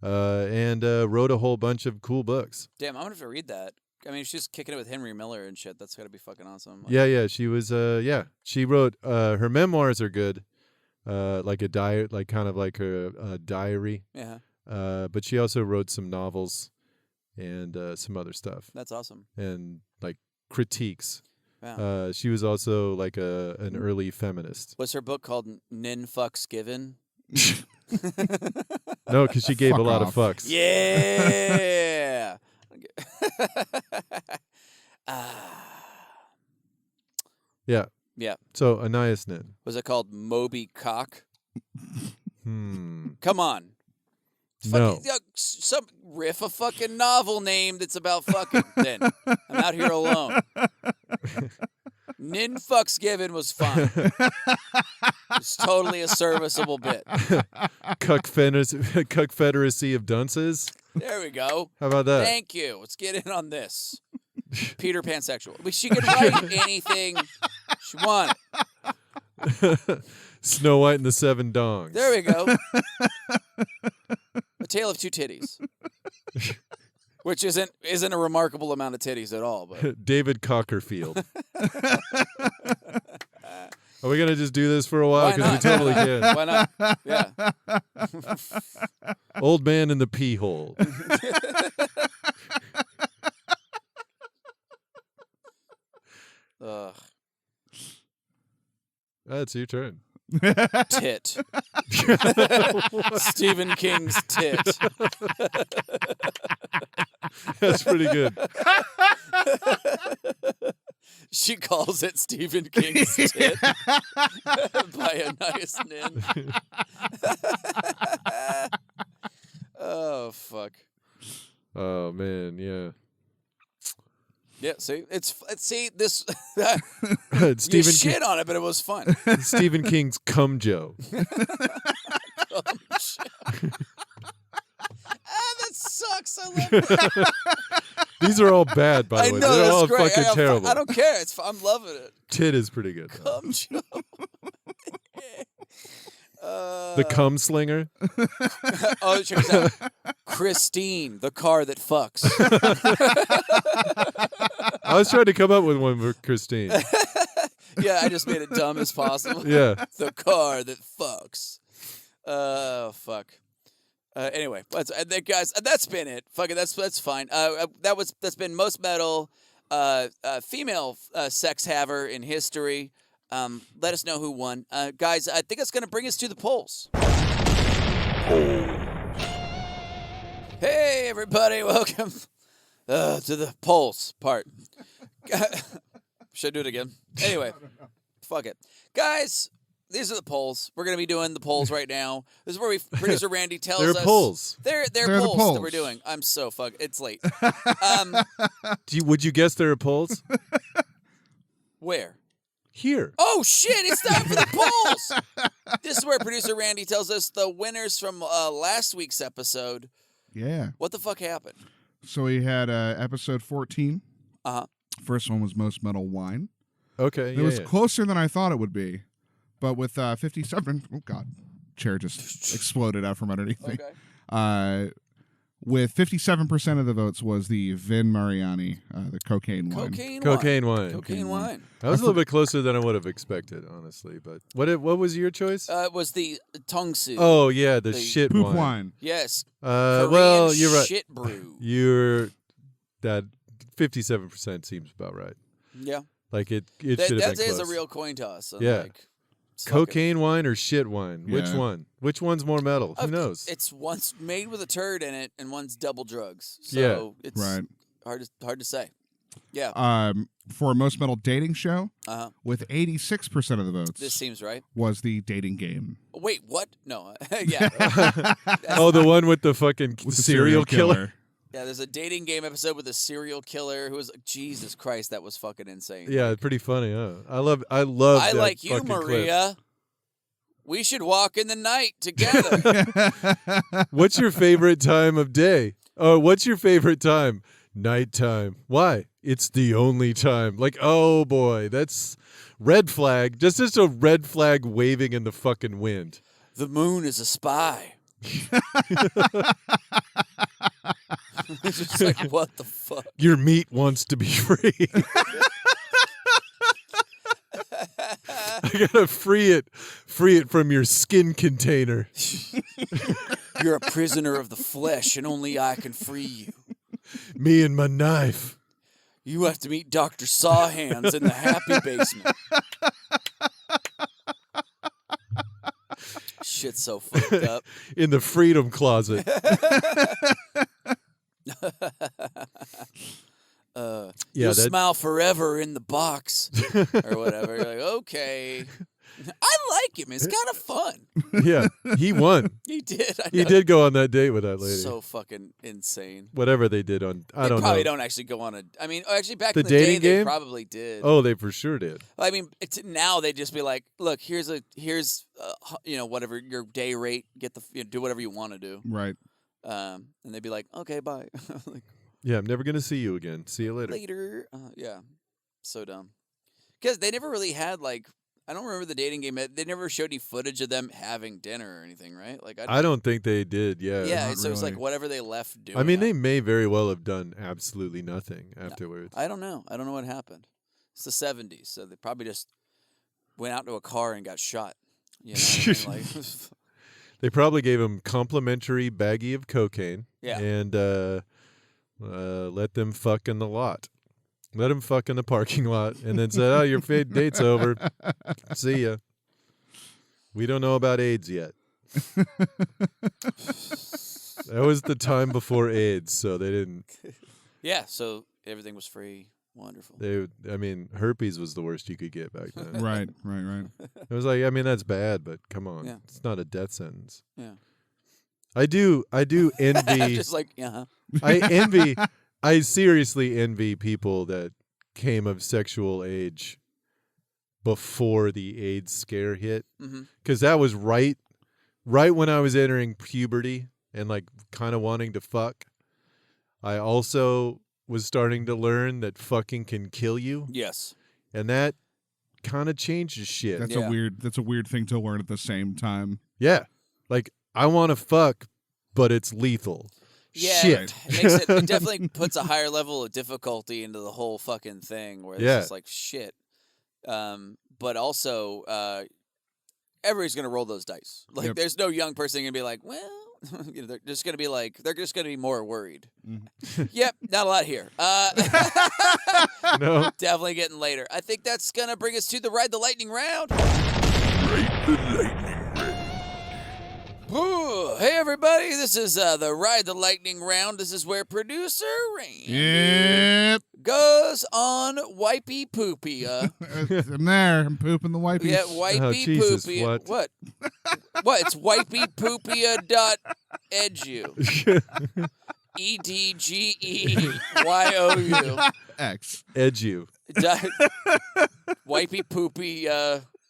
And wrote a whole bunch of cool books. Damn, I'm gonna have to read that. I mean, she's kicking it with Henry Miller and shit. That's gotta be fucking awesome. Like, yeah. She was she wrote her memoirs are good, like a diary, like kind of like her diary. Yeah. But she also wrote some novels and some other stuff. That's awesome. And like critiques. Wow. She was also like an early feminist. Was her book called Nin Fucks Given? No, because she gave Fuck a lot off. of fucks. Yeah. Yeah. Yeah. So Anais Nin. Was it called Moby Cock? Hmm. Come on. No. Some riff a fucking novel name that's about fucking. Then I'm out here alone. Nin Fucks Given was fine. It's totally a serviceable bit. Confederacy of Dunces. There we go. How about that? Thank you. Let's get in on this. Peter Pansexual. But she could write anything she wanted. Snow White and the Seven Dongs. There we go. A Tale of Two Titties. Which isn't a remarkable amount of titties at all, but David Cockerfield. Are we gonna just do this for a while? Why Because we not? totally can. Why not? Yeah. Old Man in the Pee Hole. Ugh. That's your turn. Tit. Stephen King's tit. That's pretty good. She calls it Stephen King's tit by Anais Nin. Oh fuck. Oh man, yeah. Yeah, see, see this. Stephen You shit on it, but it was fun. Stephen King's Cum Joe. That sucks. I love that. These are all bad, by the I way. know, They're that's all great. fucking terrible. I don't care. I'm loving it. Tit is pretty good. though. Come, Joe. The Cum Slinger. Oh, check this out. Christine, the car that fucks. I was trying to come up with one for Christine. Yeah, I just made it dumb as possible. Yeah. The car that fucks. Fuck. Anyway, guys, that's been it. Fuck it, that's fine. That's been most metal, female sex haver in history. Let us know who won, guys. I think it's gonna bring us to the polls. Hey, everybody, welcome to the polls part. Should I do it again? Anyway, fuck it, guys. These are the polls. We're going to be doing the polls right now. This is where producer Randy tells us. They're polls. They're the polls that polls. we're doing. I'm so fucked. It's late. Would you guess there are polls? Where? Here. Oh, shit. It's time for the polls. This is where producer Randy tells us the winners from last week's episode. Yeah. What the fuck happened? So we had episode 14. Uh-huh. First one was Most Metal Wine. Okay. It was closer than I thought it would be. But with 57, oh God, chair just exploded out from underneath me. Okay. With 57% of the votes was the Vin Mariani, the cocaine wine. Cocaine wine. Cocaine wine. That was a little bit closer than I would have expected, honestly. But what was your choice? It was the Tongsu. Oh yeah, the the shit Poop wine. wine. Yes. Well, Korean you're right. Shit brew. You're that 57% seems about right. Yeah. Like it should have been That close. is a real coin toss. I'm Yeah. like, suck it. Cocaine wine or shit wine? Which Yeah. one? Which one's more metal? Who knows? It's one's made with a turd in it, and one's double drugs. So Yeah. it's Right. hard to say. Yeah. For a most metal dating show, Uh-huh. with 86% of the votes, This seems right. was the dating game. Wait, what? No. Yeah. Oh, the one with the fucking With the serial killer. Yeah, there's a dating game episode with a serial killer who was Jesus Christ, that was fucking insane. Yeah, pretty funny, huh? I love I that like you, fucking clip. Maria. We should walk in the night together. What's your favorite time of day? Oh, what's your favorite time? Nighttime. Why? It's the only time. Like, oh boy, that's red flag. Just a red flag waving in the fucking wind. The moon is a spy. It's just like, what the fuck? Your meat wants to be free. I gotta free it from your skin container. You're a prisoner of the flesh, and only I can free you. Me and my knife. You have to meet Dr. Sawhands in the happy basement. Shit's so fucked up. In the freedom closet. You'll smile forever in the box or whatever. You're like, okay. I like him. It's kind of fun. Yeah, he won. He did. I He know. did go on that date with that lady. So fucking insane. Whatever they did on, I They don't probably know. don't actually go on a. I mean, actually, back The in the day, dating they game? probably did. Oh, they for sure did. I mean, now they just be like, look, here's whatever your day rate. Get do whatever you want to do. Right. And they'd be like, okay, bye. Like, Yeah, I'm never gonna see you again. See you later. later. Yeah, so dumb. Because they never really had like. I don't remember the dating game. They never showed any footage of them having dinner or anything, right? Like I don't think they did. Yeah. Yeah, not so it's like really. whatever they left doing. I mean, they may very well have done absolutely nothing afterwards. I don't know. I don't know what happened. It's the 70s, so they probably just went out to a car and got shot. You know what I mean? Like, They probably gave him complimentary baggie of cocaine. Yeah. And let them fuck in the lot. Let him fuck in the parking lot, and then said, "Oh, your date's over. See ya." We don't know about AIDS yet. That was the time before AIDS, so they didn't. yeah, so everything was free. Wonderful. I mean, herpes was the worst you could get back then. Right. It was like, I mean, that's bad, but come on, Yeah. it's not a death sentence. Yeah. I do envy. Just like, yeah. I seriously envy people that came of sexual age before the AIDS scare hit, because that was right when I was entering puberty and like kind of wanting to fuck. I also was starting to learn that fucking can kill you, Yes. and that kind of changes shit. That's Yeah. a weird thing to learn at the same time. Yeah, like I want to fuck, but it's lethal. Yeah, Shit. it definitely puts a higher level of difficulty into the whole fucking thing where it's Yeah. just like shit. But also, everybody's gonna roll those dice. Like, Yep. there's no young person gonna be like, well, they're just gonna be more worried. Yep, not a lot here. No, Definitely getting later. I think that's gonna bring us to the Ride the Lightning round. Ooh, hey everybody, this is the Ride the Lightning round. This is where producer Rain Yep. goes on wipey poopy. I'm there. I'm pooping the wipey. Yeah, wipey Oh, Jesus, poopy. what? What? It's wipeypoopia.edu. EDGEYOU. X. Edu. Wipey poopy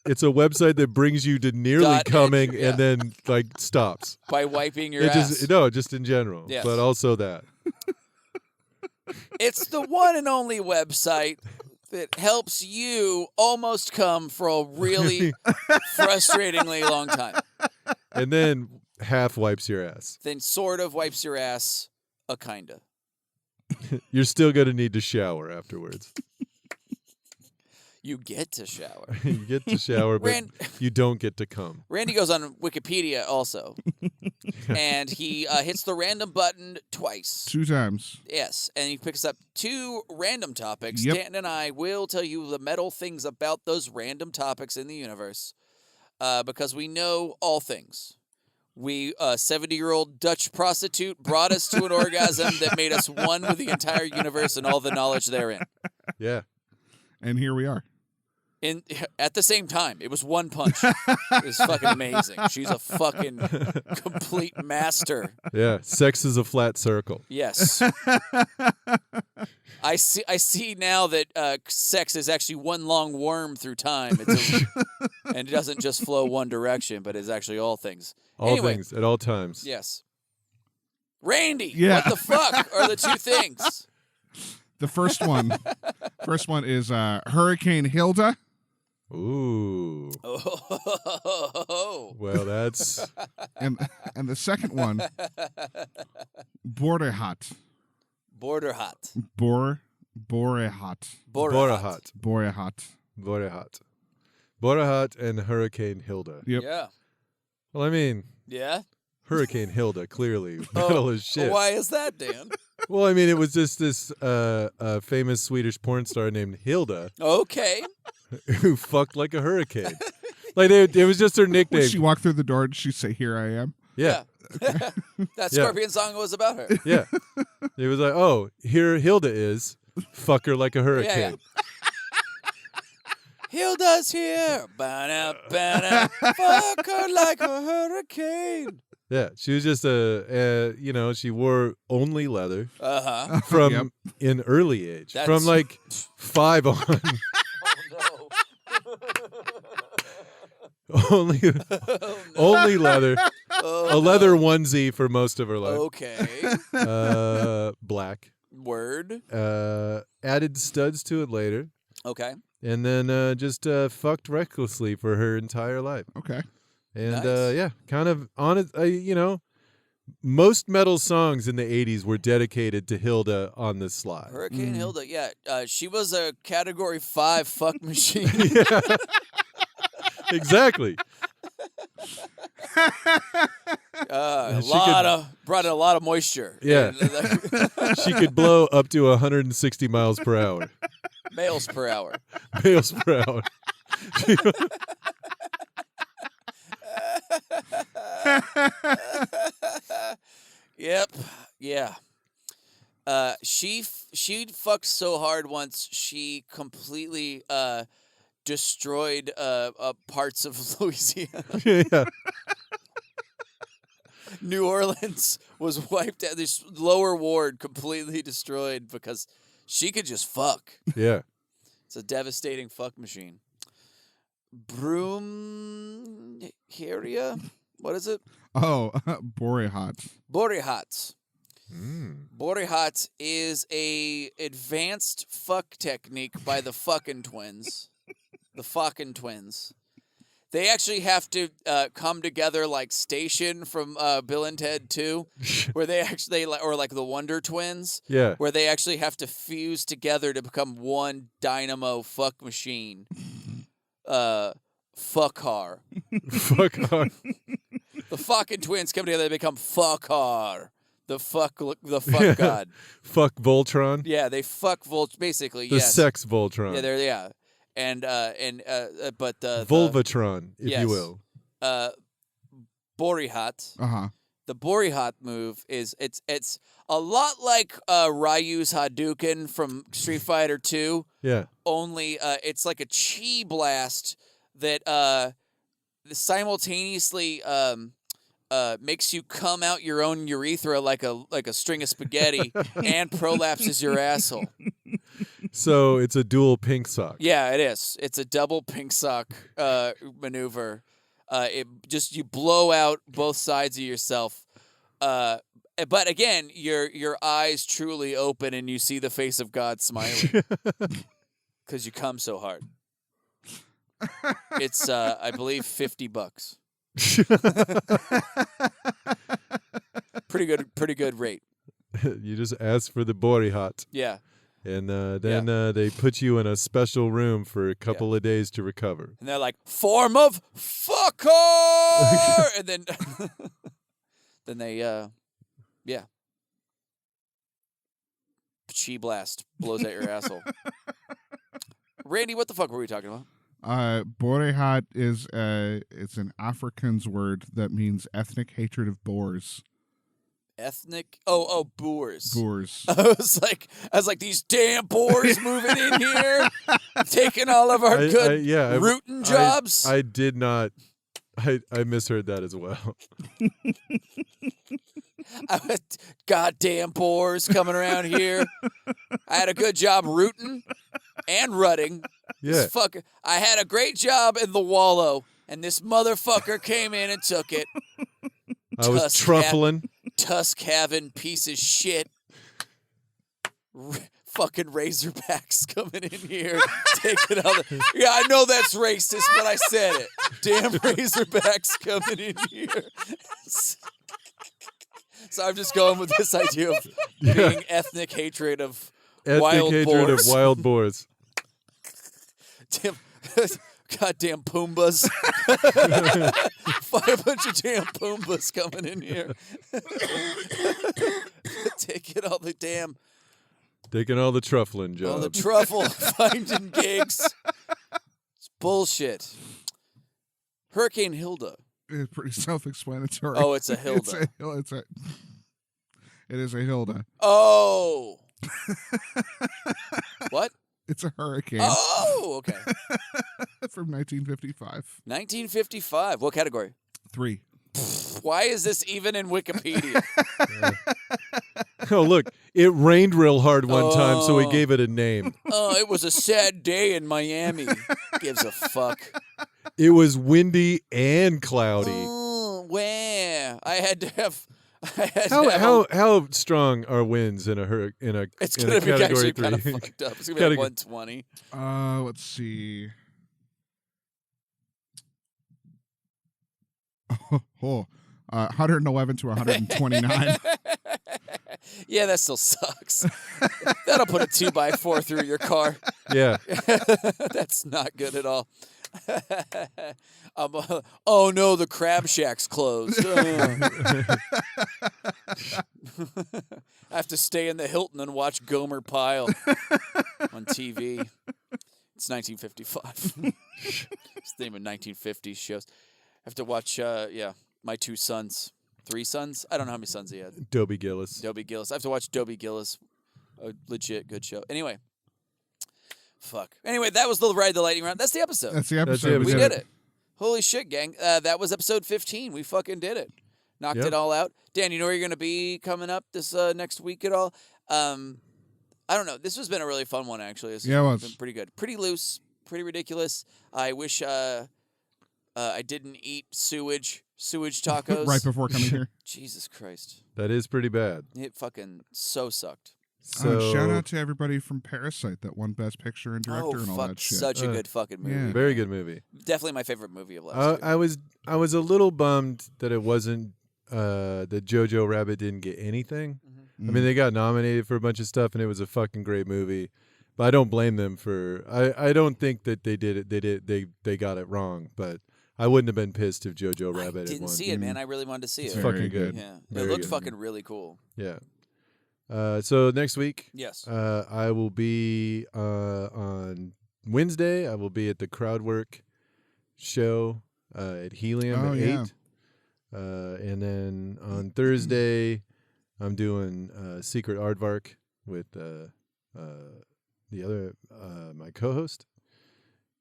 It's a website that brings you to nearly Dot coming edu, yeah. and then like stops. by wiping your It ass. just in general, Yes. but also that. It's the one and only website that helps you almost come for a really frustratingly long time. And then half wipes your ass. Then sort of wipes your ass, a kinda. You're still going to need to shower afterwards. You get to shower. You get to shower, but you don't get to come. Randy goes on Wikipedia also, and he hits the random button twice. 2 times. Yes, and he picks up 2 random topics. Yep. Dan and I will tell you the metal things about those random topics in the universe, because we know all things. We, a 70-year-old Dutch prostitute brought us to an orgasm that made us one with the entire universe and all the knowledge therein. Yeah. And here we are. At the same time, it was one punch. It was fucking amazing. She's a fucking complete master. Yeah. Sex is a flat circle. Yes. I see now that sex is actually one long worm through time. And it doesn't just flow one direction, but it's actually all things. All things at all times. Yes. Randy, Yeah. what the fuck are the 2 things? The first one is Hurricane Hilda. Ooh. Oh. Well, that's And the second one, Borehat. Borderhot. Borehat. Borehat. Borehat and Hurricane Hilda. Yep. Yeah. Well, I mean, Yeah? Hurricane Hilda, clearly metal as shit. Why is that, Dan? Well, I mean, it was just this famous Swedish porn star named Hilda Okay. who fucked like a hurricane. Like, it was just her When nickname. she walked through the door, did she say, "Here I am"? Yeah. That Scorpion song was about her. Yeah. It was like, oh, here Hilda is. Fuck her like a hurricane. Hilda's here. Ba-da, ba-da. Fuck her like a hurricane. Yeah. She was just she wore only leather Uh-huh. from Yep. an early age. That's- From like 5 on. Oh, only only leather. no. Oh, A leather onesie for most of her life. Okay. Black. Word. Added studs to it later. Okay. And then just fucked recklessly for her entire life. Okay. And Nice. yeah, kind of honest. Most metal songs in the 80s were dedicated to Hilda on this slide. Hurricane Hilda, yeah. She was a Category 5 fuck machine. Yeah. Exactly. Brought in a lot of moisture. Yeah. She could blow up to 160 miles per hour. Males per hour. Miles per hour. Yep. Yeah. She fucked so hard once she completely destroyed parts of Louisiana. Yeah. New Orleans was wiped out. This lower ward completely destroyed because she could just fuck. Yeah. It's a devastating fuck machine. Broomharia? What is it? Oh, Borehat. Borehat. Mm. Borehat is a advanced fuck technique by the fucking twins. The fucking twins. They actually have to come together like Station from Bill and Ted 2, where they actually, or like the Wonder Twins, Yeah. where they actually have to fuse together to become one dynamo fuck machine. Fuckar. Fuck. The fucking twins come together, they become Fuckar. The fuck god. Fuck Voltron. Yeah, they fuck basically. The yes. sex Voltron. Yeah. But the Volvatron, if yes. you will. Borehat. Uh-huh. The Borehat move is it's a lot like Ryu's Hadouken from Street Fighter 2. Yeah. Only it's like a chi blast that simultaneously makes you come out your own urethra like a string of spaghetti and prolapses your asshole. So it's a dual pink sock. Yeah, it is. It's a double pink sock maneuver. You blow out both sides of yourself. But again, your eyes truly open and you see the face of God smiling because you come so hard. It's I believe $50. Pretty good rate. You just ask for the Borihat. Yeah. And then they put you in a special room for a couple of days to recover. And they're like, form of fucker! And then then they, chi blast blows out your asshole. Randy, what the fuck were we talking about? Borehat is it's an Afrikaans word that means ethnic hatred of Boers. Ethnic? Oh, Boers. Boers. I was like, these damn Boers moving in here, taking all of our good rooting jobs. I did not. I misheard that as well. Goddamn Boers coming around here. I had a good job rooting and rutting. Yeah. I had a great job in the wallow, and this motherfucker came in and took it. I was truffling. Tusk having piece of shit. Fucking Razorbacks coming in here, taking all the. Yeah, I know that's racist, but I said it. Damn Razorbacks coming in here. So I'm just going with this idea of being ethnic hatred of wild boars. Of wild boars. Damn, goddamn Pumbas. A bunch of damn Pumbas coming in here. Taking all the truffling jobs. All the truffle finding gigs. It's bullshit. Hurricane Hilda. It's pretty self-explanatory. Oh, it's a Hilda. It is a Hilda. Oh. What? It's a hurricane. Oh, okay. From 1955. 1955. What category? 3. Why is this even in Wikipedia? Oh, look. It rained real hard one time, so we gave it a name. Oh, it was a sad day in Miami. Gives a fuck. It was windy and cloudy. Oh, where? I had to have... How strong are winds in a It's in gonna a be category actually 3? kind of fucked up. It's gonna be like 120. Let's see. Oh, 111 to 129. Yeah, that still sucks. That'll put a 2x4 through your car. Yeah. That's not good at all. Oh no, the Crab Shack's closed. I have to stay in the Hilton and watch Gomer Pyle on TV. It's 1955. It's the name of 1950s shows. I have to watch, My Two Sons. 3 sons? I don't know how many sons he had. Dobie Gillis. I have to watch Dobie Gillis. A legit good show. Anyway. Fuck. Anyway, that was the Ride the Lightning Round. That's the episode. We did it. Holy shit, gang. That was episode 15. We fucking did it. Knocked it all out. Dan, you know where you're going to be coming up this next week at all? I don't know. This has been a really fun one, actually. It's been pretty good. Pretty loose. Pretty ridiculous. I wish I didn't eat sewage tacos. Right before coming here. Jesus Christ. That is pretty bad. It fucking so sucked. So shout out to everybody from Parasite that won Best Picture and Director and all that shit. Such a good fucking movie. Yeah. Very good movie. Definitely my favorite movie of last year. I was a little bummed that it wasn't that Jojo Rabbit didn't get anything. Mm-hmm. I mean, they got nominated for a bunch of stuff, and it was a fucking great movie. But I don't blame them for. I don't think that they did it. They got it wrong. But I wouldn't have been pissed if Jojo Rabbit had won. I didn't see it, man. I really wanted to see It's it. fucking good. Yeah, Very it looked good. fucking really cool. Yeah. So next week, Yes. I will be on Wednesday. I will be at the Crowdwork show at Helium at 8. And then on Thursday, I'm doing Secret Aardvark with the other my co-host.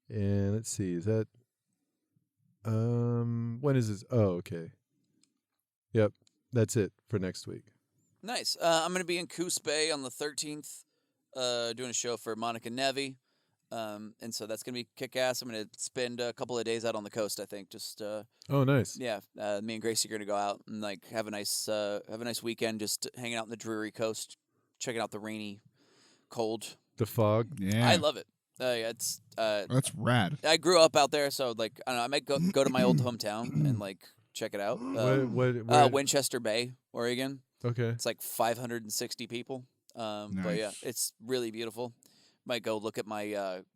And let's see, is that when is this? Oh, okay. Yep, that's it for next week. Nice. I'm going to be in Coos Bay on the 13th, doing a show for Monica Nevi. And so that's going to be kick-ass. I'm going to spend a couple of days out on the coast, I think. Just Oh, nice. yeah, me and Gracie are going to go out and like have a nice weekend just hanging out on the dreary coast, checking out the rainy, cold. The fog. Yeah. I love it. It's That's rad. I grew up out there, so like I don't know, I might go to my old hometown and like check it out. Where- Winchester Bay, Oregon. Okay. It's like 560 people. But yeah, Nice. it's really beautiful. Might go look at my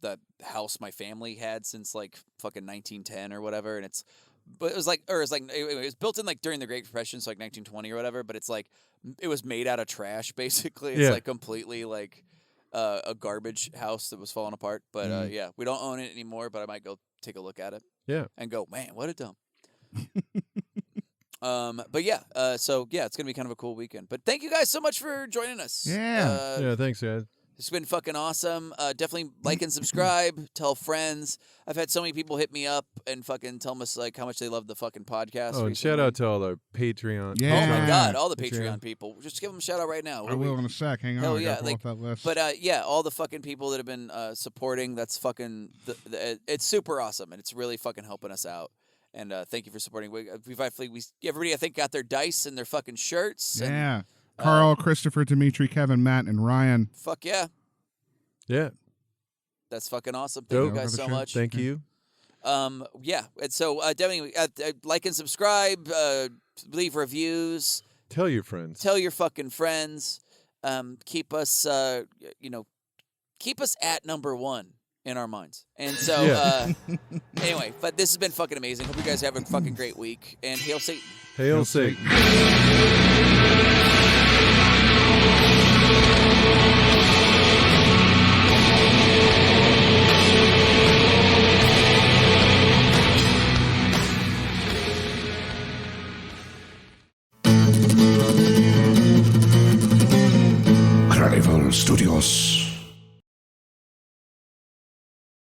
the house my family had since like fucking 1910 or whatever, and it was built in like during the Great Depression, so like 1920 or whatever. But it's like it was made out of trash basically. It's Yeah. like completely like a garbage house that was falling apart. But yeah, we don't own it anymore. But I might go take a look at it. Yeah. And go, man, what a dump. But yeah, so yeah, it's gonna be kind of a cool weekend. But thank you guys so much for joining us. Yeah. Yeah. Thanks, guys. It's been fucking awesome. Definitely like and subscribe. Tell friends. I've had so many people hit me up and fucking tell us like how much they love the fucking podcast. Oh, and shout out to all our Patreon. Yeah. Oh my god, all the Patreon. Patreon people. Just give them a shout out right now. I will in a sec. Hang on. Hell I yeah, gotta pull like, up that list. But yeah, all the fucking people that have been supporting. That's fucking. It's super awesome, and it's really fucking helping us out. And thank you for supporting. Everybody I think got their dice and their fucking shirts. And, yeah. Carl, Christopher, Dimitri, Kevin, Matt, and Ryan. fuck yeah. Yeah. That's fucking awesome. Thank you Dope. guys so much. Thank you. Yeah, and so definitely like and subscribe, leave reviews, Tell your friends. tell your fucking friends, keep us keep us at number one in our minds. And so Yeah. anyway, but this has been fucking amazing. Hope you guys have a fucking great week. And hail Satan. Hail Satan. Carnival Studios.